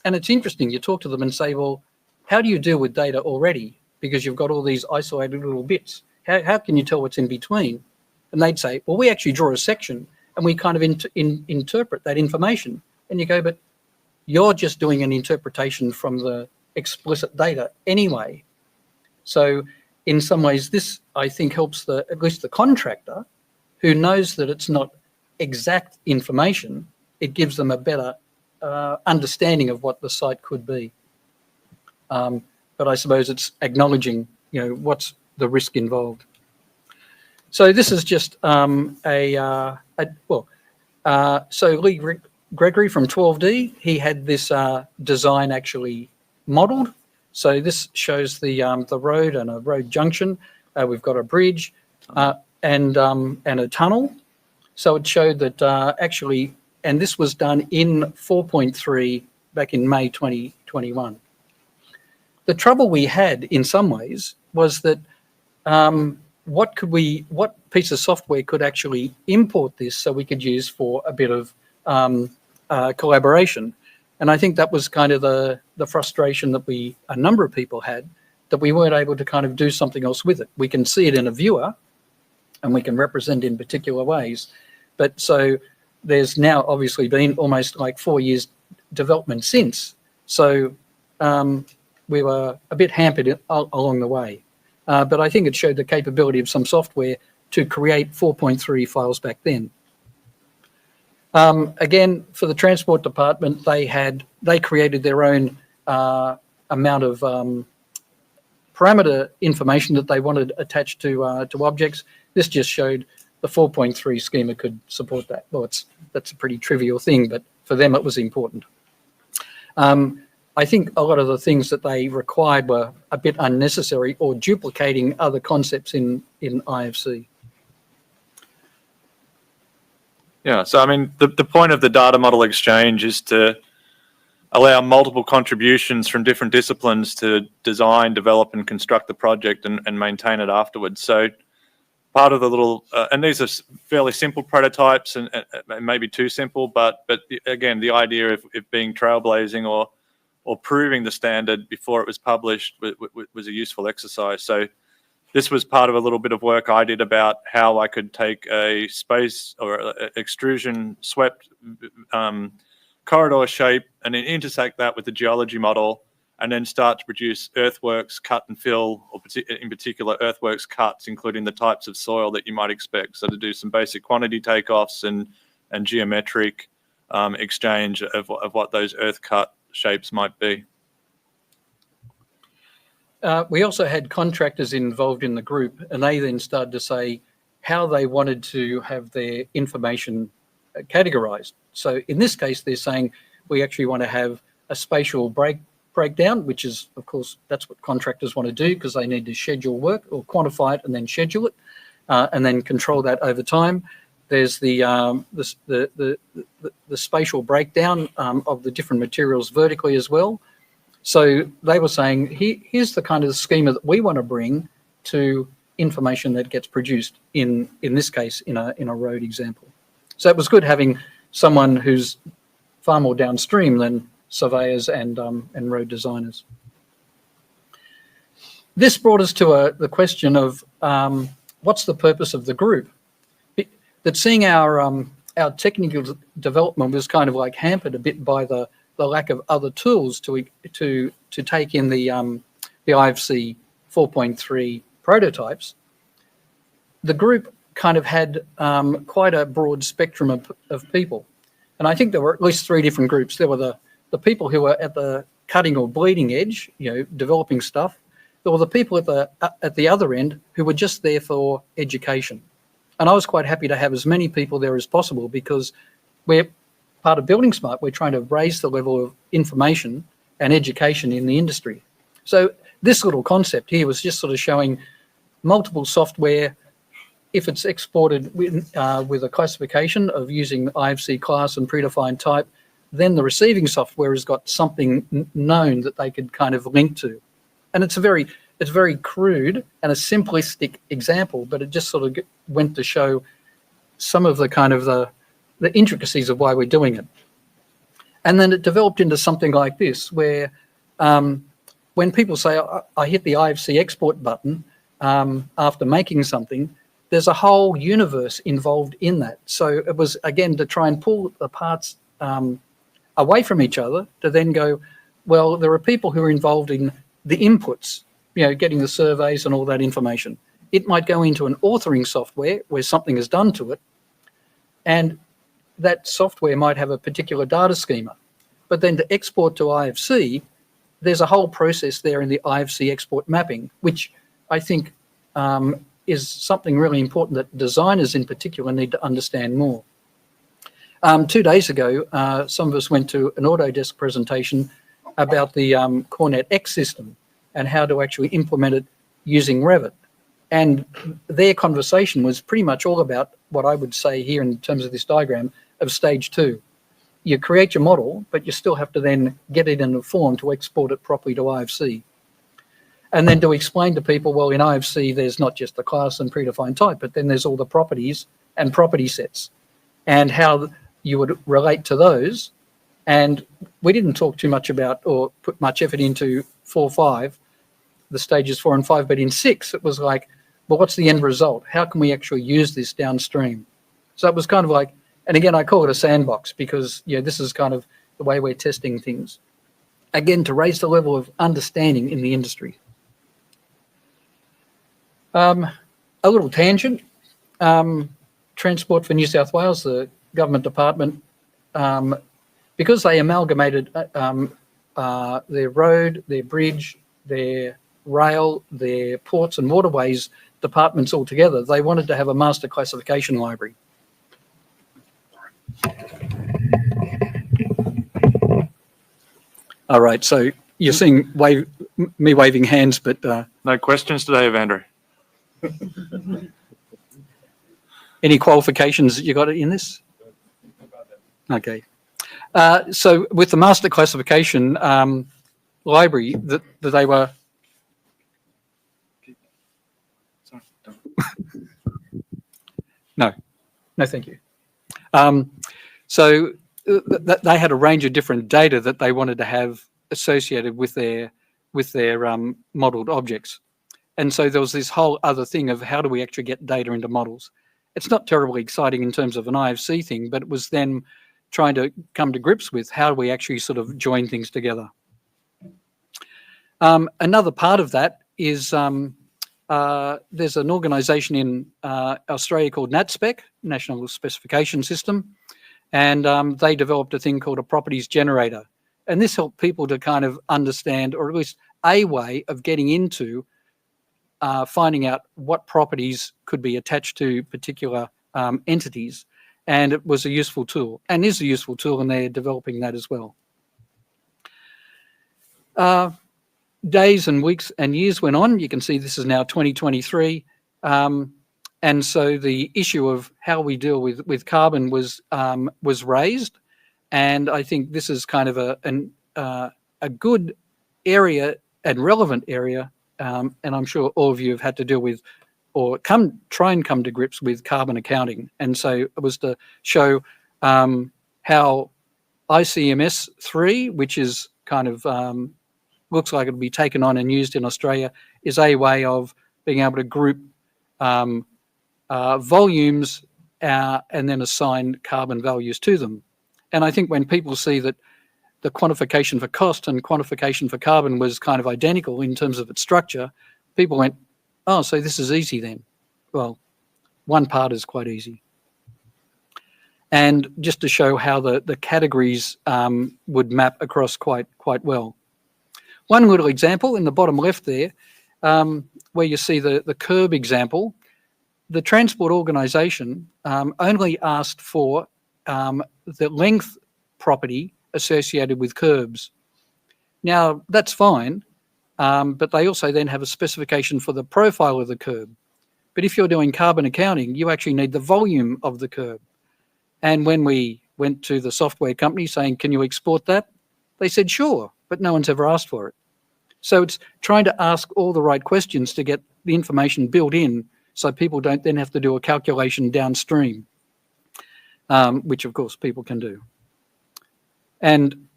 And it's interesting, you talk to them and say, well, how do you deal with data already? Because you've got all these isolated little bits. How can you tell what's in between? And they'd say, well, we actually draw a section and we kind of interpret that information. And you go, but you're just doing an interpretation from the explicit data anyway. So in some ways, this, I think, helps at least the contractor who knows that it's not exact information. It gives them a better understanding of what the site could be. But I suppose it's acknowledging, what's the risk involved. So this is just so Lee Gregory from 12D, he had this design actually modelled. So this shows the road and a road junction. We've got a bridge and a tunnel. So it showed that actually, and this was done in 4.3 back in May 2021. The trouble we had in some ways was that what piece of software could actually import this so we could use for a bit of collaboration. And I think that was kind of the frustration that a number of people had, that we weren't able to kind of do something else with it. We can see it in a viewer and we can represent in particular ways. But so there's now obviously been almost like 4 years development since. So we were a bit hampered along the way. But I think it showed the capability of some software to create 4.3 files back then. Again, for the transport department, they created their own amount of parameter information that they wanted attached to objects. This just showed the 4.3 schema could support that. Well, that's a pretty trivial thing, but for them it was important. I think a lot of the things that they required were a bit unnecessary or duplicating other concepts in IFC. Yeah, so I mean, the point of the data model exchange is to allow multiple contributions from different disciplines to design, develop and construct the project and maintain it afterwards. So part of the little, and these are fairly simple prototypes and maybe too simple, but again, the idea of it being trailblazing or or proving the standard before it was published was a useful exercise. So this was part of a little bit of work I did about how I could take a space or extrusion swept corridor shape and then intersect that with the geology model, and then start to produce earthworks cut and fill, or in particular earthworks cuts, including the types of soil that you might expect. So to do some basic quantity takeoffs and geometric exchange of what those earth cut shapes might be. We also had contractors involved in the group, and they then started to say how they wanted to have their information categorized. So in this case, they're saying we actually want to have a spatial breakdown, which is, of course, that's what contractors want to do because they need to schedule work or quantify it and then schedule it and then control that over time. There's the spatial breakdown of the different materials vertically as well. So they were saying, here's the kind of schema that we want to bring to information that gets produced in this case, in a road example. So it was good having someone who's far more downstream than surveyors and road designers. This brought us to the question of what's the purpose of the group? That seeing our technical development was kind of like hampered a bit by the lack of other tools to take in the IFC 4.3 prototypes. The group kind of had quite a broad spectrum of people. And I think there were at least 3 different groups. There were the people who were at the cutting or bleeding edge, developing stuff. There were the people at the other end who were just there for education. And I was quite happy to have as many people there as possible because we're part of buildingSMART. We're trying to raise the level of information and education in the industry. So this little concept here was just sort of showing multiple software. If it's exported with a classification of using IFC class and predefined type, then the receiving software has got something known that they could kind of link to. And it's very crude and a simplistic example, but it just sort of went to show some of the kind of the intricacies of why we're doing it. And then it developed into something like this, where when people say, I hit the IFC export button after making something, there's a whole universe involved in that. So it was, again, to try and pull the parts away from each other to then go, well, there are people who are involved in the inputs, getting the surveys and all that information. It might go into an authoring software where something is done to it, and that software might have a particular data schema. But then to export to IFC, there's a whole process there in the IFC export mapping, which I think is something really important that designers in particular need to understand more. 2 days ago, some of us went to an Autodesk presentation about the Cornet X system and how to actually implement it using Revit. And their conversation was pretty much all about what I would say here in terms of this diagram of stage 2. You create your model, but you still have to then get it in a form to export it properly to IFC. And then to explain to people, well, in IFC, there's not just the class and predefined type, but then there's all the properties and property sets and how you would relate to those. And we didn't talk too much about or put much effort into 4.5, the stages 4 and 5, but in 6, it was like, well, what's the end result? How can we actually use this downstream? So it was kind of like, and again, I call it a sandbox because this is kind of the way we're testing things. Again, to raise the level of understanding in the industry. A little tangent. Transport for New South Wales, the government department, because they amalgamated their road, their bridge, their rail, their ports and waterways departments all together, they wanted to have a master classification library. All right, so you're seeing me waving hands, but... No questions today, Evander. Any qualifications you got in this? Okay. So with the master classification library, that they were... No, thank you. So they had a range of different data that they wanted to have associated with their modeled objects. And so there was this whole other thing of how do we actually get data into models. It's not terribly exciting in terms of an IFC thing, but it was then trying to come to grips with how do we actually sort of join things together. Another part of that is there's an organisation in Australia called NatSpec, National Specification System, and they developed a thing called a properties generator. And this helped people to kind of understand, or at least a way of getting into finding out what properties could be attached to particular entities. And it was a useful tool, and is a useful tool, and they're developing that as well. Days and weeks and years went on. You can see this is now 2023. And so the issue of how we deal with carbon was raised. And I think this is kind of a good area and relevant area. And I'm sure all of you have had to deal with or try and come to grips with carbon accounting. And so it was to show how ICMS 3, which is kind of looks like it'll be taken on and used in Australia, is a way of being able to group volumes and then assign carbon values to them. And I think when people see that the quantification for cost and quantification for carbon was kind of identical in terms of its structure, people went, oh, so this is easy then. Well, one part is quite easy. And just to show how the categories would map across quite well. One little example in the bottom left there, where you see the curb example, the Transport Organisation only asked for the length property associated with curbs. Now, that's fine, but they also then have a specification for the profile of the curb. But if you're doing carbon accounting, you actually need the volume of the curb. And when we went to the software company saying, can you export that? They said, sure, but no one's ever asked for it. So it's trying to ask all the right questions to get the information built in so people don't then have to do a calculation downstream, which of course people can do. And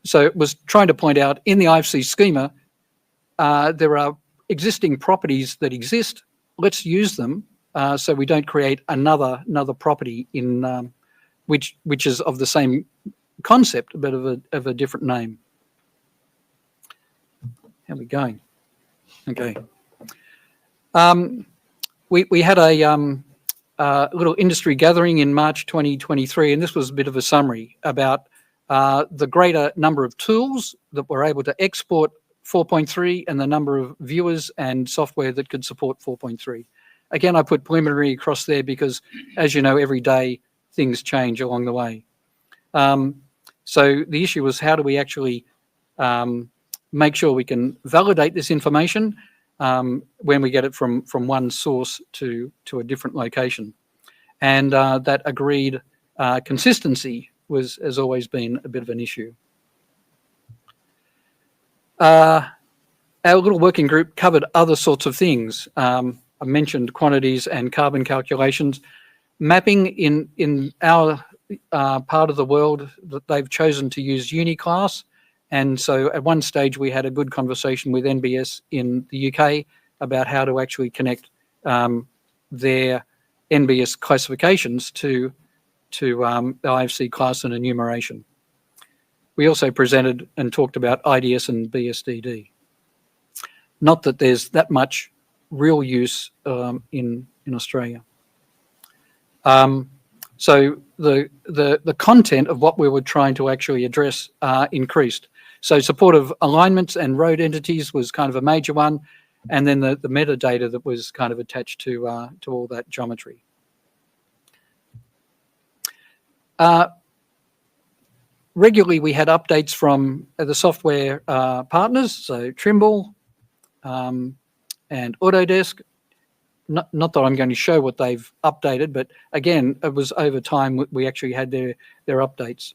so it was trying to point out in the IFC schema, there are existing properties that exist. Let's use them so we don't create another property in which is of the same concept but of a different name. How are we going? Okay. We had a little industry gathering in March 2023, and this was a bit of a summary about the greater number of tools that were able to export 4.3 and the number of viewers and software that could support 4.3. Again, I put preliminary across there because, as you know, every day things change along the way. So the issue was how do we actually make sure we can validate this information when we get it from one source to a different location. And that agreed consistency has always been a bit of an issue. Our little working group covered other sorts of things. I mentioned quantities and carbon calculations. Mapping in our part of the world, that they've chosen to use Uniclass. And so at one stage we had a good conversation with NBS in the UK about how to actually connect their NBS classifications to the IFC class and enumeration. We also presented and talked about IDS and BSDD. Not that there's that much real use in Australia. So the content of what we were trying to actually address increased. So support of alignments and road entities was kind of a major one, and then the metadata that was kind of attached to all that geometry. Regularly, we had updates from the software partners, so Trimble and Autodesk. Not that I'm going to show what they've updated, but again, it was over time we actually had their updates.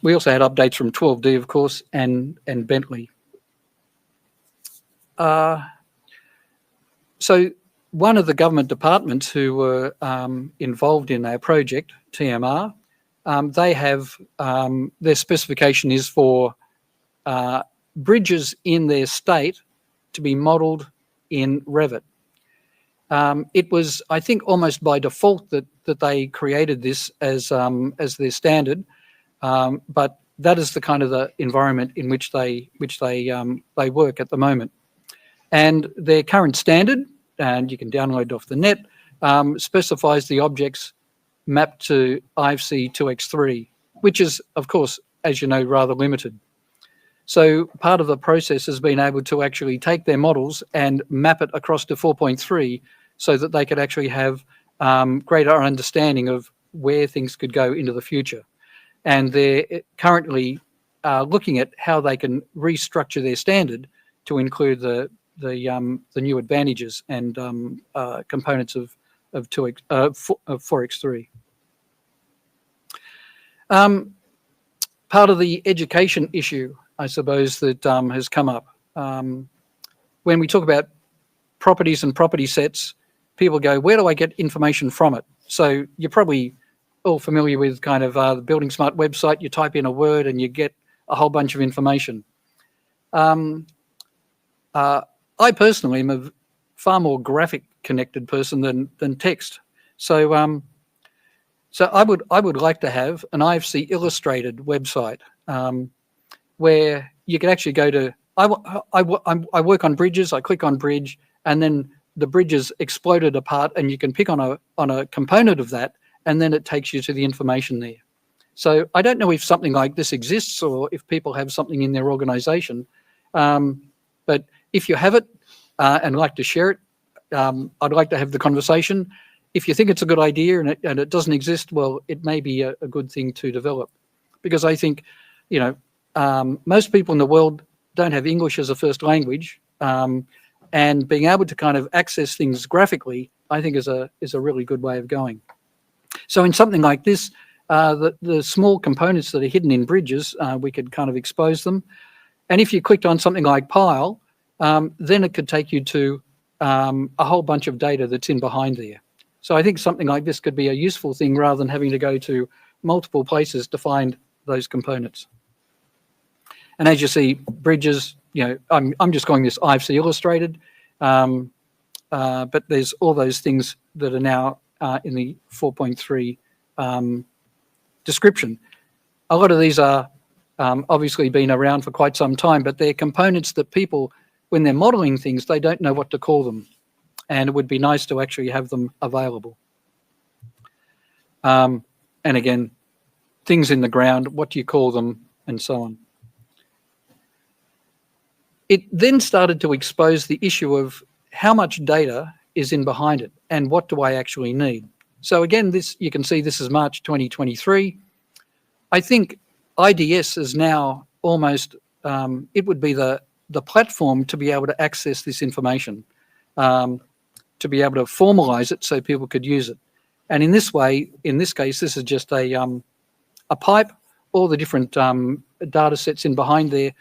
We also had updates from 12D, of course, and Bentley. So one of the government departments who were involved in our project, TMR, they have their specification is for bridges in their state to be modelled in Revit. It was, I think, almost by default that they created this as their standard, but that is the kind of the environment in which they work at the moment. And their current standard, and you can download it off the net, specifies the objects mapped to IFC 2x3, which is, of course, as you know, rather limited. So part of the process has been able to actually take their models and map it across to 4.3 so that they could actually have greater understanding of where things could go into the future. And they're currently looking at how they can restructure their standard to include the new advantages and components of 4x3. Part of the education issue, I suppose, that has come up. When we talk about properties and property sets, people go, where do I get information from it? So you're probably all familiar with kind of the buildingSMART website. You type in a word and you get a whole bunch of information. I personally am a far more graphic connected person than text. So I would like to have an IFC illustrated website where you can actually go to, I work on bridges, I click on bridge, and then the bridge is exploded apart and you can pick on a component of that, and then it takes you to the information there. So I don't know if something like this exists or if people have something in their organization, but if you have it and like to share it, I'd like to have the conversation. If you think it's a good idea and it doesn't exist, well, it may be a good thing to develop. Because I think, most people in the world don't have English as a first language, and being able to kind of access things graphically, I think is a really good way of going. So in something like this, the small components that are hidden in bridges, we could kind of expose them. And if you clicked on something like Pile, then it could take you to a whole bunch of data that's in behind there. So I think something like this could be a useful thing rather than having to go to multiple places to find those components. And as you see, bridges, I'm just calling this IFC illustrated, but there's all those things that are now in the 4.3 description. A lot of these are obviously been around for quite some time, but they're components that people, when they're modeling things, they don't know what to call them. And it would be nice to actually have them available. And again, things in the ground, what do you call them, and so on. It then started to expose the issue of how much data is in behind it and what do I actually need. So again, this, you can see this is March 2023. I think IDS is now almost, it would be the platform to be able to access this information, to be able to formalize it so people could use it. And in this way, in this case, this is just a pipe, all the different data sets in behind there.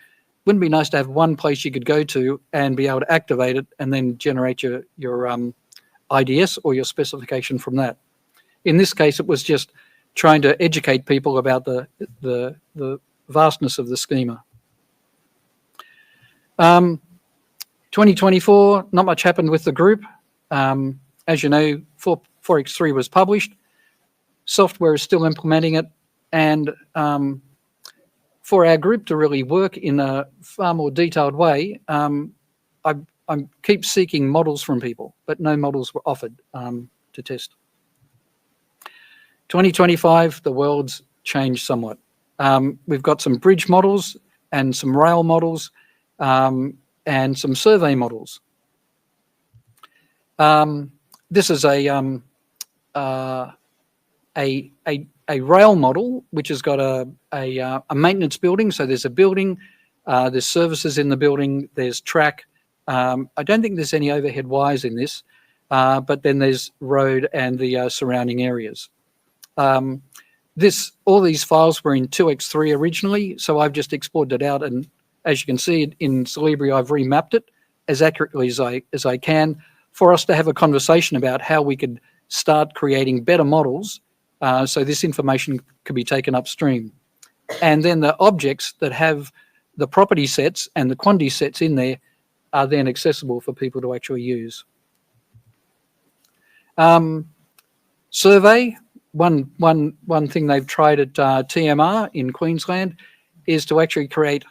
Wouldn't it be nice to have one place you could go to and be able to activate it and then generate your IDS or your specification from that? In this case, it was just trying to educate people about the vastness of the schema. 2024, not much happened with the group. As you know, 4x3 was published. Software is still implementing it, and for our group to really work in a far more detailed way, I keep seeking models from people, but no models were offered to test. 2025, the world's changed somewhat. We've got some bridge models and some rail models and some survey models. This is a rail model which has got a maintenance building. So there's a building, there's services in the building, there's track. I don't think there's any overhead wires in this, but then there's road and the surrounding areas. All these files were in 2x3 originally, so I've just exported it out, and as you can see in Celebri, I've remapped it as accurately as I can for us to have a conversation about how we could start creating better models So this information can be taken upstream. And then the objects that have the property sets and the quantity sets in there are then accessible for people to actually use. Survey, one thing they've tried at TMR in Queensland is to actually create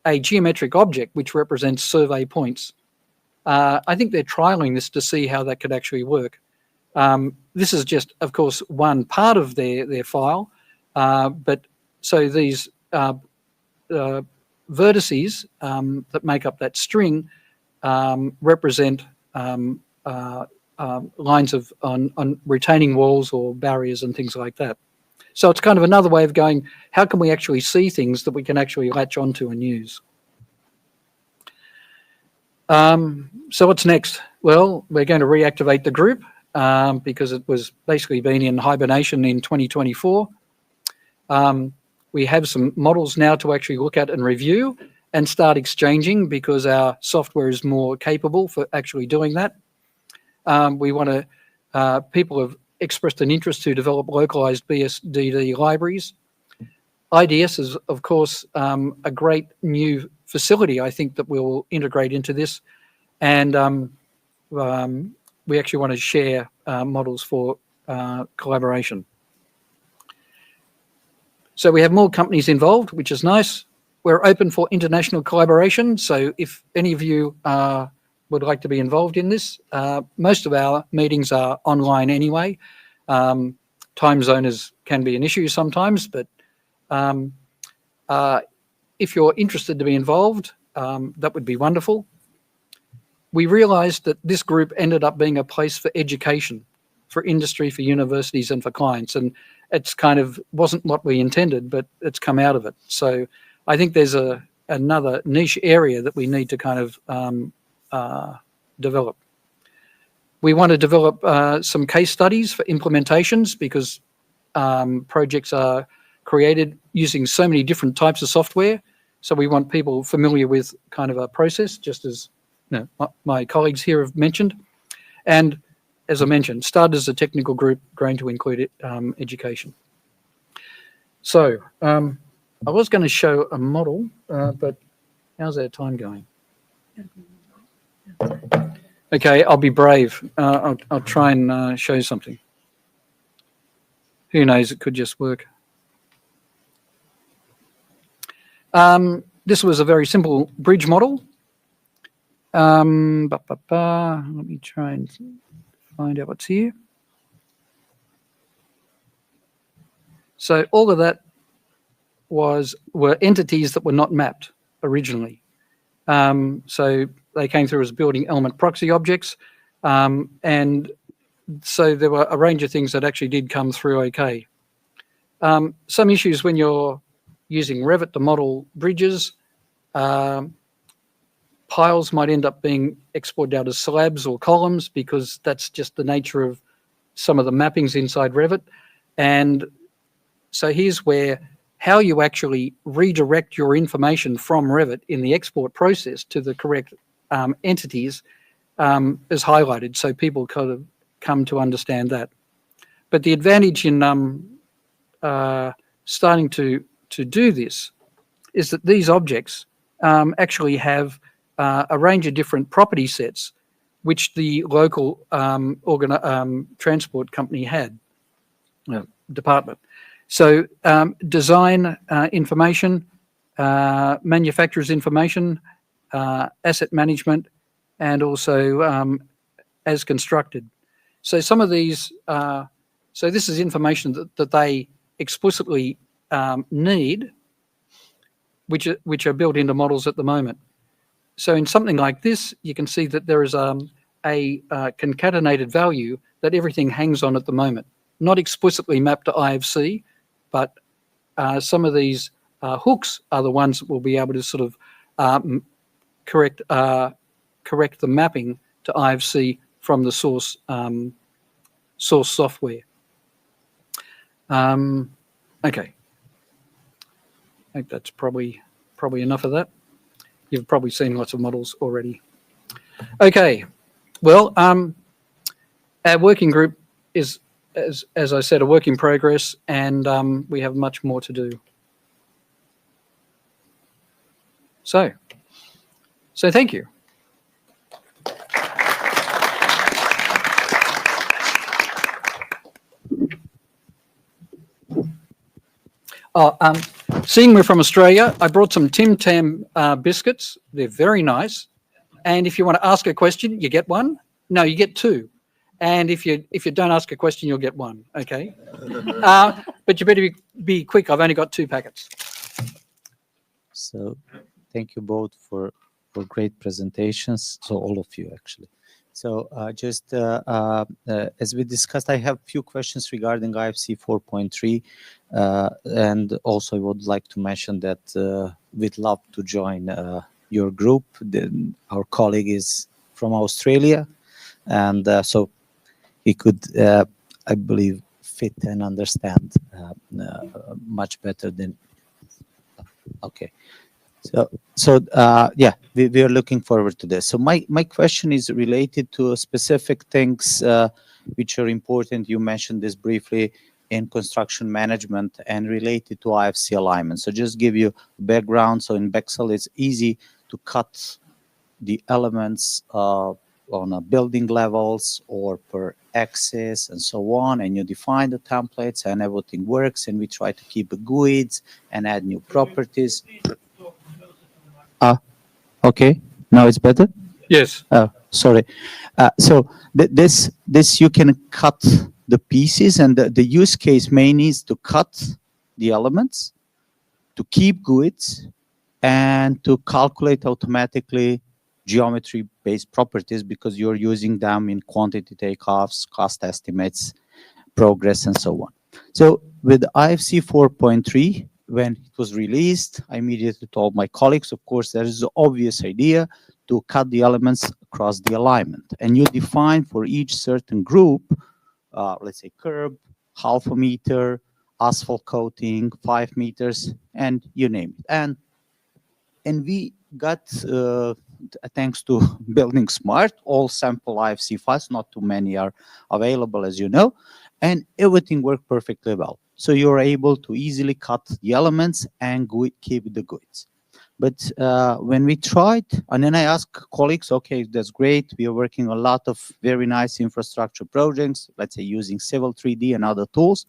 a geometric object which represents survey points. I think they're trialing this to see how that could actually work. This is just, of course, one part of their file, but so these vertices that make up that string represent lines on retaining walls or barriers and things like that. So it's kind of another way of going, how can we actually see things that we can actually latch onto and use? So what's next? Well, we're going to reactivate the group because it was basically been in hibernation in 2024. We have some models now to actually look at and review and start exchanging because our software is more capable for actually doing that. We want to, people have expressed an interest to develop localized BSDD libraries. IDS is, of course, a great new facility, I think, that we'll integrate into this. And we actually want to share models for collaboration. So we have more companies involved, which is nice. We're open for international collaboration. So if any of you would like to be involved in this, most of our meetings are online anyway. Time zones can be an issue sometimes, but if you're interested to be involved, that would be wonderful. We realized that this group ended up being a place for education, for industry, for universities and for clients. And it's kind of wasn't what we intended, but it's come out of it. So I think there's another niche area that we need to kind of develop. We want to develop some case studies for implementations because projects are created using so many different types of software. So we want people familiar with kind of a process, just as my colleagues here have mentioned. And as I mentioned, started as a technical group, growing to include education. So I was going to show a model, but how's our time going? Okay, I'll be brave. I'll try and show something. Who knows, it could just work. This was a very simple bridge model. Let me try and find out what's here. So all of that were entities that were not mapped originally. So they came through as building element proxy objects. And so there were a range of things that actually did come through okay. Some issues when you're using Revit to model bridges, piles might end up being exported out as slabs or columns because that's just the nature of some of the mappings inside Revit. And so here's where how you actually redirect your information from Revit in the export process to the correct entities is highlighted, so people kind of come to understand that. But the advantage in starting to do this is that these objects actually have a range of different property sets which the local transport company had, department. So design information, manufacturer's information, asset management, and also as constructed. So some of these, so this is information that they explicitly need, which are built into models at the moment. So in something like this, you can see that there is a concatenated value that everything hangs on at the moment, not explicitly mapped to IFC, but some of these hooks are the ones that will be able to sort of correct the mapping to IFC from the source software. Okay, I think that's probably enough of that. You've probably seen lots of models already. Okay, well, our working group is as I said, a work in progress, and we have much more to do. So thank you. Seeing we're from Australia, I brought some Tim Tam biscuits. They're very nice. And if you want to ask a question, you get one. No, you get two. And if you don't ask a question, you'll get one. Okay. But you better be quick. I've only got 2 packets. So thank you both for great presentations. So all of you actually. So just as we discussed, I have a few questions regarding IFC 4.3. And also I would like to mention that we'd love to join your group. Our colleague is from Australia. And so he could, I believe, fit and understand much better than. Okay, so yeah, we are looking forward to this. So my question is related to specific things which are important. You mentioned this briefly in construction management and related to IFC alignment. So just give you background. So in Bexel, it's easy to cut the elements on a building levels or per axis and so on, and you define the templates and everything works, and we try to keep the GUIDs and add new properties. Okay, now it's better? Yes. Sorry. So this you can cut the pieces, and the use case mainly is to cut the elements, to keep GUIDs, and to calculate automatically geometry-based properties because you're using them in quantity takeoffs, cost estimates, progress, and so on. So with IFC 4.3, when it was released, I immediately told my colleagues, of course, there is the obvious idea to cut the elements across the alignment. And you define for each certain group, let's say curb, half a meter, asphalt coating, 5 meters, and you name it. And we got, thanks to buildingSMART, all sample IFC files, not too many are available, as you know, and everything worked perfectly well. So you're able to easily cut the elements and keep the GUIDs. But when we tried, and then I asked colleagues, okay, that's great. We are working on a lot of very nice infrastructure projects, let's say using Civil 3D and other tools.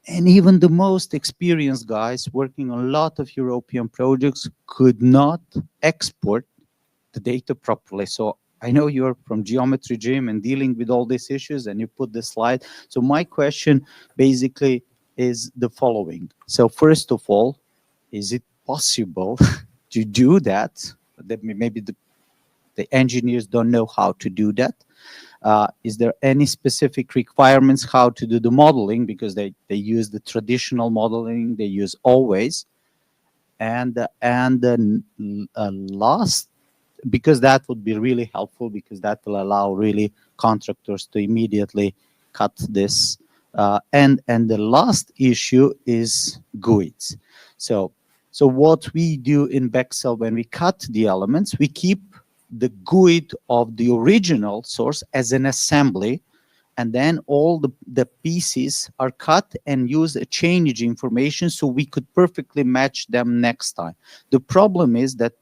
And even the most experienced guys working on a lot of European projects could not export the data properly. So I know you're from Geometry Gym and dealing with all these issues, and you put the slide. So my question basically is the following. So first of all, is it possible to do that? Maybe the engineers don't know how to do that. Is there any specific requirements how to do the modeling? Because they use the traditional modeling, they use always. And last, because that would be really helpful, because that will allow really contractors to immediately cut this. And the last issue is GUIDs. So what we do in Bexel when we cut the elements, we keep the GUID of the original source as an assembly, and then all the pieces are cut and use a change information so we could perfectly match them next time. The problem is that,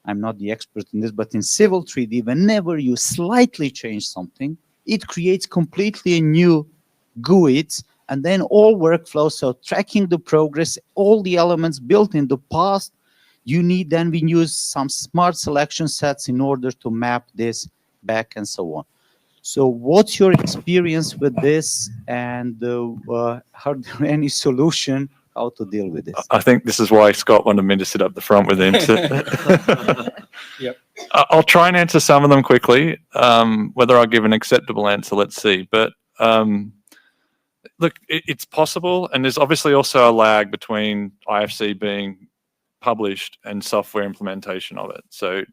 I'm not the expert in this, but in Civil 3D, whenever you slightly change something, it creates completely a new GUIDs, and then all workflows, so tracking the progress, all the elements built in the past, you need, then we use some smart selection sets in order to map this back and so on. So what's your experience with this, and are there any solution how to deal with this? I think this is why Scott wanted me to sit up the front with him. Yep. I'll try and answer some of them quickly. Whether I'll give an acceptable answer, let's see. But look, it's possible, and there's obviously also a lag between IFC being published and software implementation of it. So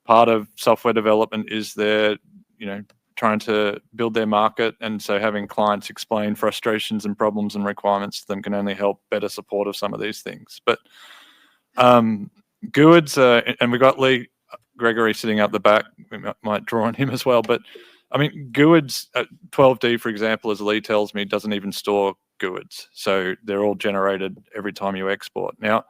part of software development is they're, trying to build their market, and so having clients explain frustrations and problems and requirements to them can only help better support of some of these things. But GUIDs, and we've got Lee Gregory sitting up the back, we might draw on him as well, but I mean, GUIDs, 12D, for example, as Lee tells me, doesn't even store GUIDs. So they're all generated every time you export. Now,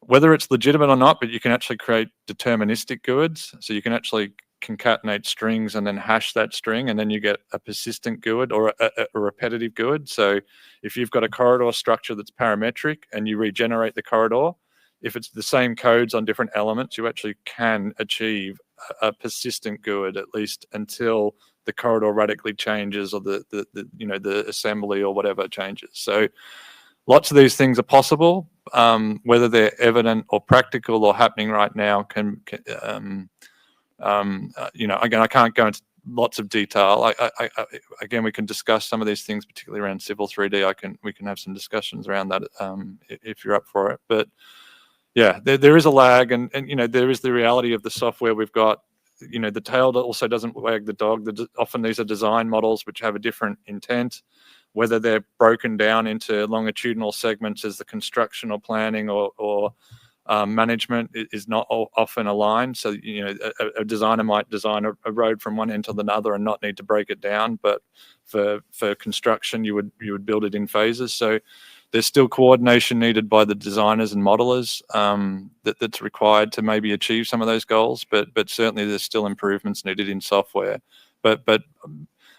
whether it's legitimate or not, but you can actually create deterministic GUIDs. So you can actually concatenate strings and then hash that string, and then you get a persistent GUID or a repetitive GUID. So if you've got a corridor structure that's parametric and you regenerate the corridor, if it's the same codes on different elements, you actually can achieve a persistent GUID, at least until the corridor radically changes or the assembly or whatever changes. So lots of these things are possible. Whether they're evident or practical or happening right now again, I can't go into lots of detail. Again, we can discuss some of these things, particularly around Civil 3D. We can have some discussions around that if you're up for it. But yeah, there is a lag, and there is the reality of the software we've got. The tail that also doesn't wag the dog. Often these are design models which have a different intent, whether they're broken down into longitudinal segments as the construction or planning or management is not often aligned. So a designer might design a road from one end to another and not need to break it down, but for construction you would build it in phases. So there's still coordination needed by the designers and modelers that's required to maybe achieve some of those goals, but certainly there's still improvements needed in software. But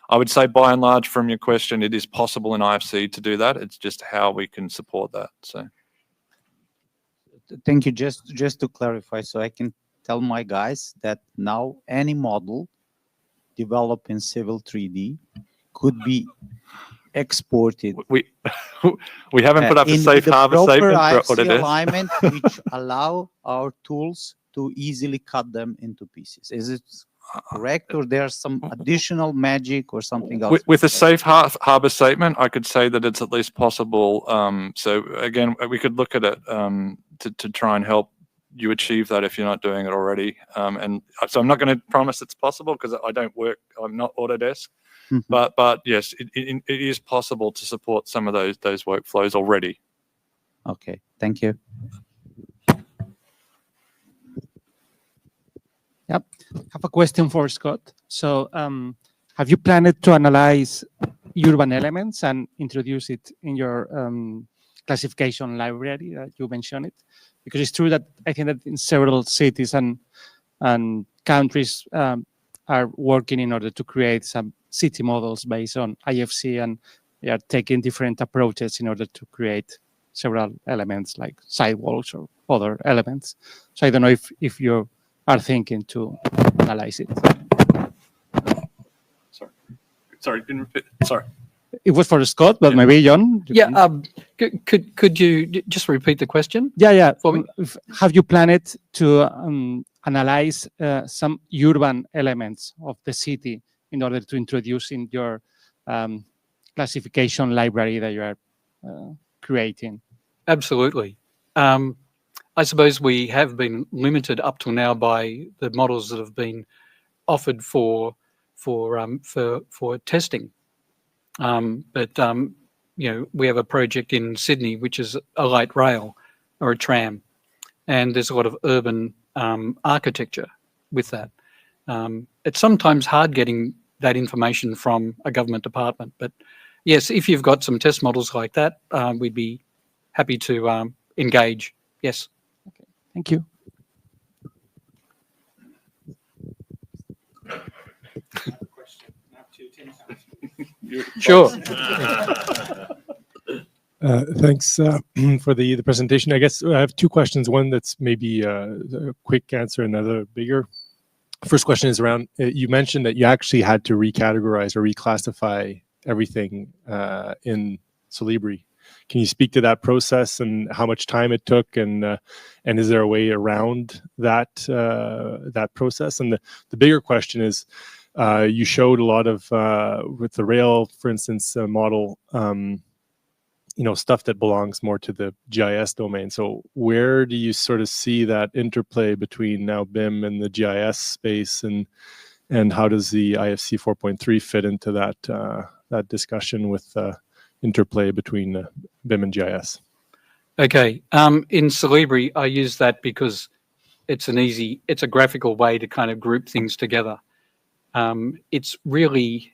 I would say by and large, from your question, it is possible in IFC to do that. It's just how we can support that. So thank you. Just to clarify, so I can tell my guys that now any model developed in Civil 3D could be exported. We haven't put up a safe harbor statement for IFC alignment, which allow our tools to easily cut them into pieces. Is it correct, or there's some additional magic or something else? With a safe harbor statement, I could say that it's at least possible. So again, we could look at it to try and help you achieve that if you're not doing it already. And so I'm not going to promise it's possible because I'm not Autodesk. But yes, it is possible to support some of those workflows already. Okay, thank you. Yep, I have a question for Scott. So have you planned to analyze urban elements and introduce it in your classification library that you mentioned it? Because it's true that I think that in several cities and countries are working in order to create some city models based on IFC, and they are taking different approaches in order to create several elements like sidewalks or other elements. So I don't know if you are thinking to analyze it. Sorry, didn't repeat. Sorry. It was for Scott, but maybe John. Yeah. Could you just repeat the question? Yeah. For me? Have you planned to analyze some urban elements of the city in order to introduce in your classification library that you are creating? Absolutely. I suppose we have been limited up till now by the models that have been offered for testing. But we have a project in Sydney which is a light rail or a tram, and there's a lot of urban architecture with that. It's sometimes hard getting that information from a government department, but yes, if you've got some test models like that, we'd be happy to engage. Yes. Okay. Thank you. Sure. Thanks for the presentation. I guess I have two questions. One that's maybe a quick answer, another bigger. First question is around, you mentioned that you actually had to recategorize or reclassify everything in Solibri. Can you speak to that process and how much time it took, and is there a way around that that process? And the bigger question is, you showed a lot of with the rail, for instance, model, stuff that belongs more to the GIS domain. So where do you sort of see that interplay between now BIM and the GIS space, and how does the IFC 4.3 fit into that that discussion with interplay between BIM and GIS? Okay. In Solibri, I use that because it's a graphical way to kind of group things together. it's really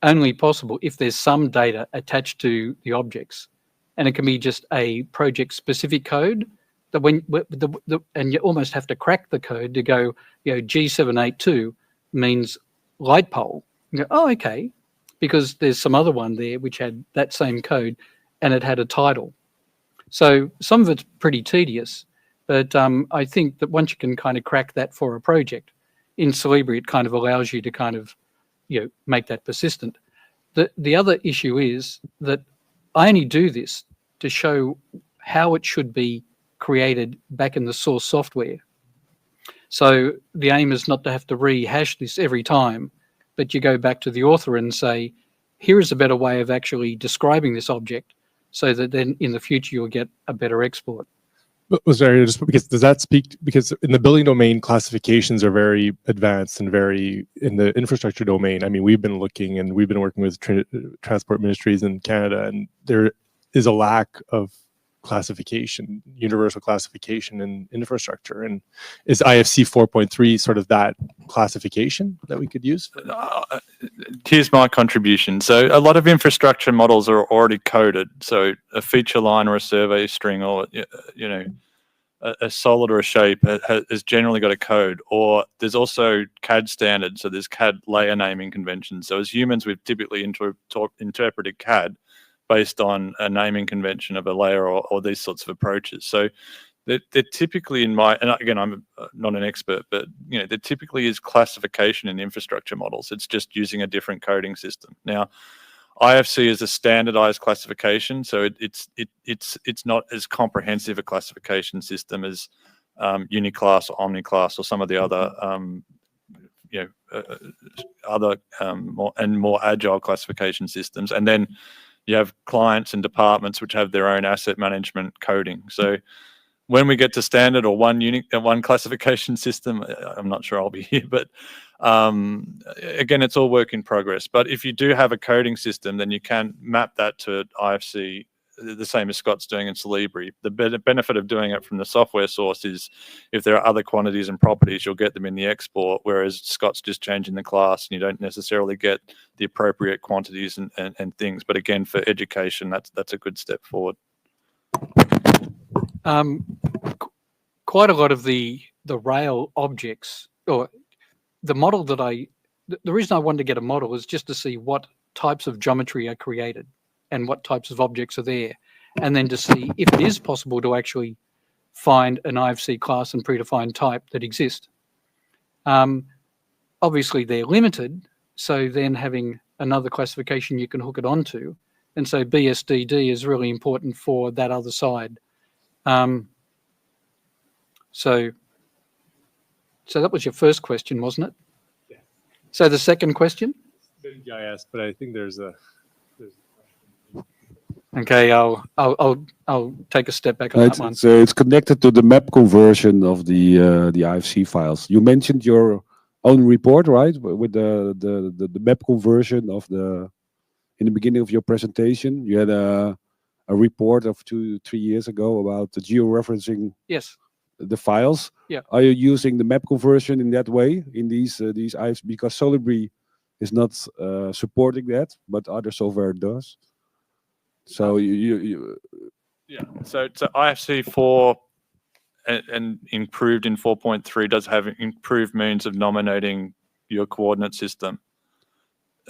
only possible if there's some data attached to the objects, and it can be just a project-specific code that and you almost have to crack the code to go, G782 means light pole. You go, oh, okay, because there's some other one there which had that same code and it had a title. So some of it's pretty tedious, but I think that once you can kind of crack that for a project, in Celebri it kind of allows you to kind of make that persistent. The other issue is that I only do this to show how it should be created back in the source software. So the aim is not to have to rehash this every time, but you go back to the author and say, here is a better way of actually describing this object, so that then in the future you'll get a better export. Sorry, just because does that speak, because in the building domain, classifications are very advanced and very in the infrastructure domain. I mean, we've been looking and we've been working with transport ministries in Canada, and there is a lack of classification, universal classification in infrastructure. And is IFC 4.3 sort of that classification that we could use? Here's my contribution. So a lot of infrastructure models are already coded. So a feature line or a survey string, or a solid or a shape has generally got a code. Or there's also CAD standards. So there's CAD layer naming conventions. So as humans, we've typically interpreted CAD based on a naming convention of a layer or these sorts of approaches. So they're typically and again, I'm not an expert, but there typically is classification in infrastructure models. It's just using a different coding system. Now, IFC is a standardized classification, so it's not as comprehensive a classification system as Uniclass or Omniclass or some of the other more agile classification systems. And then you have clients and departments which have their own asset management coding. So when we get to standard or one classification system, I'm not sure I'll be here, but again, it's all work in progress. But if you do have a coding system, then you can map that to IFC, the same as Scott's doing in Celebri. The benefit of doing it from the software source is if there are other quantities and properties, you'll get them in the export, whereas Scott's just changing the class and you don't necessarily get the appropriate quantities and things. But again, for education, that's a good step forward. Quite a lot of the rail objects, or the model that the reason I wanted to get a model is just to see what types of geometry are created and what types of objects are there, and then to see if it is possible to actually find an IFC class and predefined type that exist. Obviously, they're limited, so then having another classification you can hook it onto, and so BSDD is really important for that other side. So that was your first question, wasn't it? Yeah. So the second question? GIS, but I think there's a. Okay, I'll take a step back on that one. So it's connected to the map conversion of the IFC files. You mentioned your own report, right? With the map conversion of in the beginning of your presentation, you had a report of 2-3 years ago about the georeferencing. Yes. The files. Yeah. Are you using the map conversion in that way in these IFC? Because Celebri is not supporting that, but other software does. So yeah. So IFC 4 and improved in 4.3 does have improved means of nominating your coordinate system.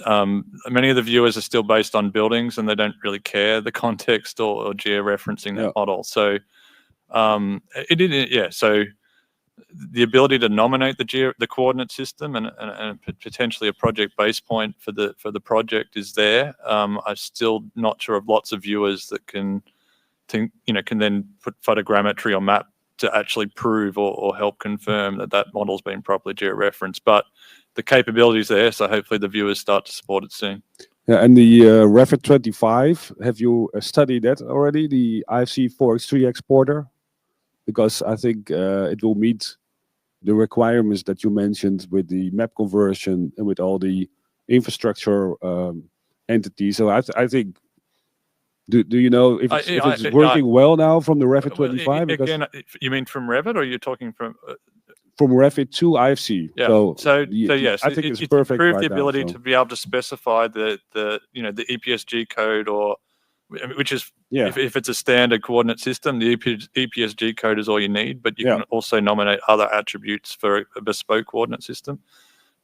Many of the viewers are still based on buildings and they don't really care the context or georeferencing that model. So so the ability to nominate the coordinate system and potentially a project base point for the project is there. I'm still not sure of lots of viewers that can then put photogrammetry or map to actually prove or help confirm that model's been properly georeferenced. But the capability is there, so hopefully the viewers start to support it soon. Yeah, and the Revit 25, have you studied that already? The IFC 4x3 exporter, because I think it will meet the requirements that you mentioned with the map conversion and with all the infrastructure entities. So I think. Do you know if it's working well now from the Revit 25? Again, you mean from Revit, or you're talking from from Revit to IFC. Yeah. So, So y- yes, I think it's it's perfect improved right the now, ability so. to be able to specify the the EPSG code, or which is Yeah. if it's a standard coordinate system, the EPSG code is all you need. But you Yeah. can also nominate other attributes for a bespoke coordinate system.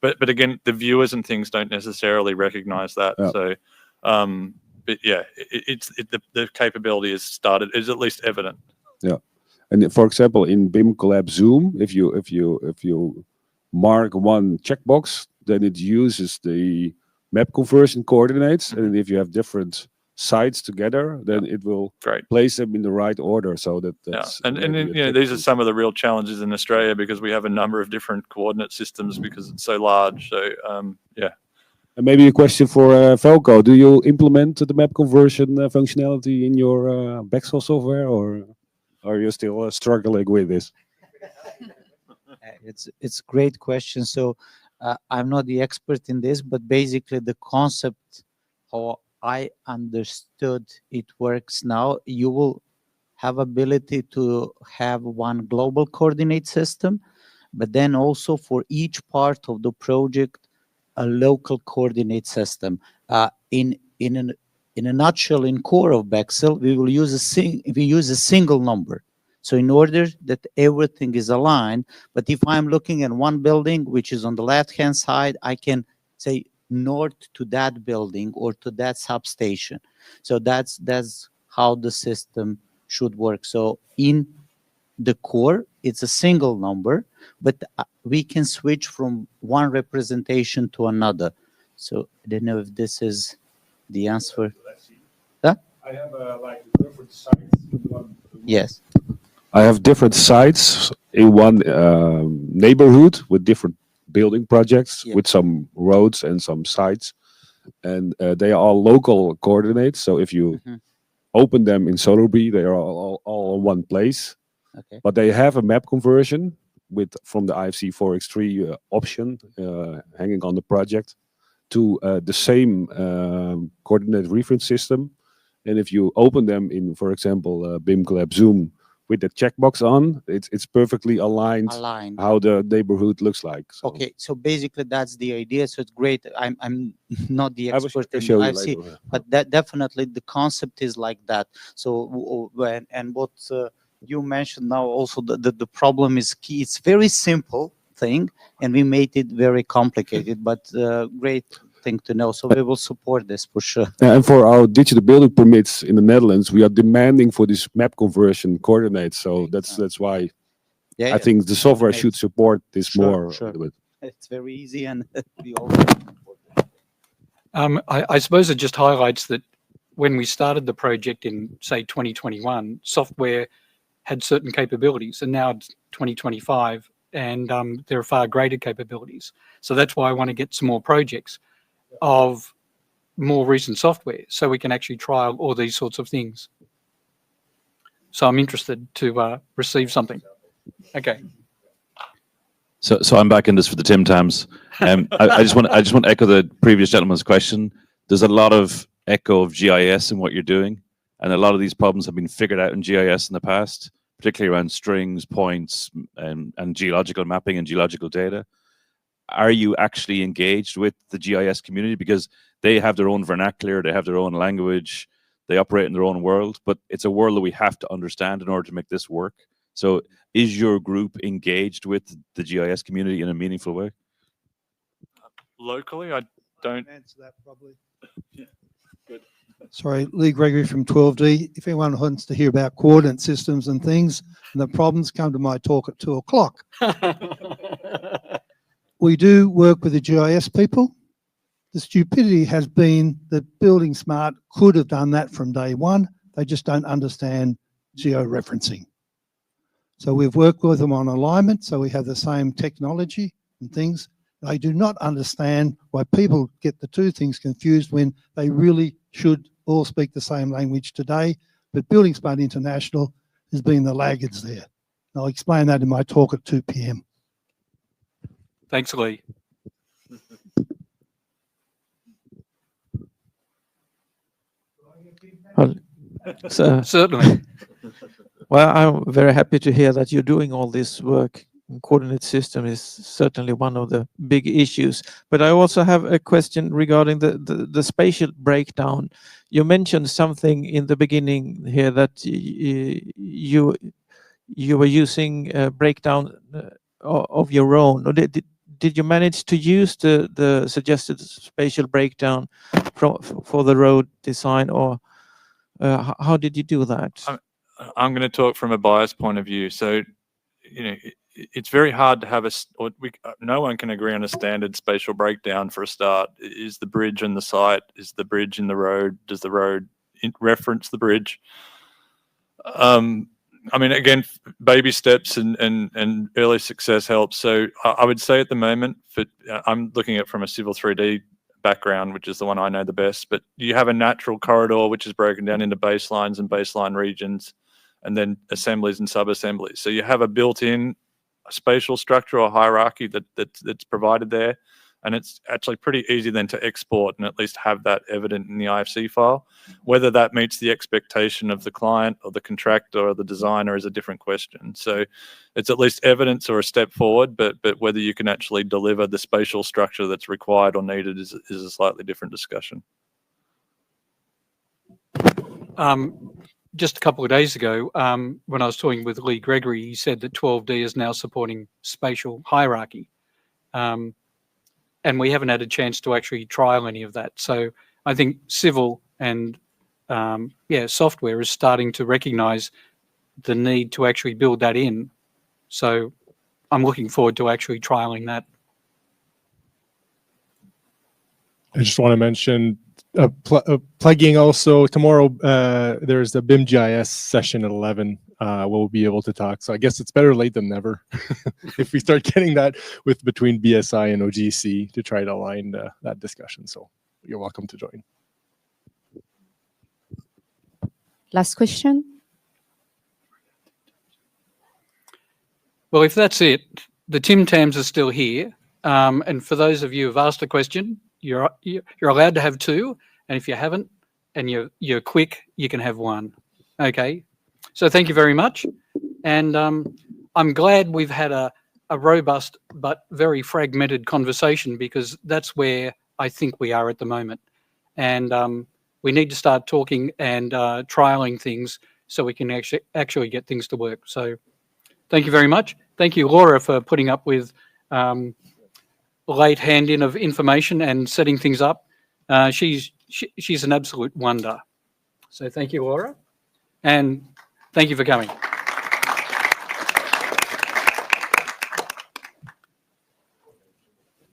But again, the viewers and things don't necessarily recognize that. Yeah. So, but yeah, the capability is at least evident. Yeah, and for example, in BIM Collab Zoom, if you mark one checkbox, then it uses the map conversion coordinates, and if you have different sites together, then it will Great. place them in the right order. So that's And maybe a these are tip. some of the real challenges in Australia because we have a number of different coordinate systems because it's so large. So yeah. And maybe a question for Velko: do you implement the map conversion functionality in your Bexel software, or are you still struggling with this? It's a great question. So I'm not the expert in this, but basically the concept, how I understood it works now, you will have ability to have one global coordinate system, but then also for each part of the project, a local coordinate system. In a nutshell, in core of Bexel, we use a single number. So in order that everything is aligned, but if I'm looking at one building, which is on the left-hand side, I can say north to that building or to that substation. So that's how the system should work. So in the core, it's a single number, but we can switch from one representation to another. So I don't know if this is the answer. Huh? I have like different sites. Yes. I have different sites in one neighborhood with different building projects, with some roads and some sites, and they are all local coordinates. So if you open them in Solarby, they are all in one place. Okay. But they have a map conversion from the IFC 4x3 option hanging on the project to the same coordinate reference system. And if you open them in, for example, BIM Collab Zoom with the checkbox on, it's perfectly aligned how the neighborhood looks like. So. Okay, so basically that's the idea. So it's great. I'm not the expert in show you IFC, later. but that definitely the concept is like that. So what you mentioned now also the problem is key. It's very simple thing, and we made it very complicated. But great thing to know. So we will support this for sure. And for our digital building permits in the Netherlands, we are demanding for this map conversion coordinates. So that's why I think the software should support this more. Sure. It's very easy, and we all. I suppose it just highlights that when we started the project in, say, 2021, software had certain capabilities, and now it's 2025, and there are far greater capabilities. So that's why I want to get some more projects of more recent software so we can actually trial all these sorts of things. So I'm interested to receive something. Okay. So I'm back in this for the Tim Tams. I just want to echo the previous gentleman's question. There's a lot of echo of GIS in what you're doing, and a lot of these problems have been figured out in GIS in the past, particularly around strings, points, and geological mapping and geological data. Are you actually engaged with the GIS community? Because they have their own vernacular, they have their own language, they operate in their own world, but it's a world that we have to understand in order to make this work. So is your group engaged with the GIS community in a meaningful way? Locally, I don't answer that probably. Yeah, good. Sorry, Lee Gregory from 12D. If anyone wants to hear about coordinate systems and things and the problems, come to my talk at 2 o'clock. We do work with the GIS people. The stupidity has been that buildingSMART could have done that from day one. They just don't understand georeferencing. So we've worked with them on alignment, so we have the same technology and things. They do not understand why people get the two things confused when they really should all speak the same language today. But buildingSMART International has been the laggards there. I'll explain that in my talk at 2 p.m. Thanks, Lee. So, certainly. Well, I'm very happy to hear that you're doing all this work coordinate system is certainly one of the big issues. But I also have a question regarding the spatial breakdown. You mentioned something in the beginning here that you were using a breakdown of your own. Or did you manage to use the suggested spatial breakdown for the road design, or how did you do that? I'm going to talk from a bias point of view. So, it's very hard to have no one can agree on a standard spatial breakdown for a start. Is the bridge in the site? Is the bridge in the road? Does the road reference the bridge? Again, baby steps and early success helps. So I would say at the moment, I'm looking at it from a civil 3D background, which is the one I know the best, but you have a natural corridor which is broken down into baselines and baseline regions, and then assemblies and sub-assemblies. So you have a built-in spatial structure or hierarchy that's provided there, and it's actually pretty easy then to export and at least have that evident in the IFC file. Whether that meets the expectation of the client or the contractor or the designer is a different question. So it's at least evidence or a step forward, but whether you can actually deliver the spatial structure that's required or needed is a slightly different discussion. Just a couple of days ago, when I was talking with Lee Gregory, he said that 12D is now supporting spatial hierarchy. And we haven't had a chance to actually trial any of that. So I think civil and software is starting to recognize the need to actually build that in. So I'm looking forward to actually trialing that. I just want to mention plugging also tomorrow. There's the BIM-GIS session at 11. We'll be able to talk. So I guess it's better late than never if we start getting that between BSI and OGC to try to align that discussion. So you're welcome to join. Last question. Well, if that's it, the Tim Tams are still here. And for those of you who've asked a question, you're allowed to have two. And if you haven't and you're quick, you can have one. Okay. So thank you very much. And I'm glad we've had a robust but very fragmented conversation, because that's where I think we are at the moment. And we need to start talking and trialing things so we can actually get things to work. So thank you very much. Thank you, Laura, for putting up with late hand-in of information and setting things up. She's an absolute wonder. So thank you, Laura. And thank you for coming.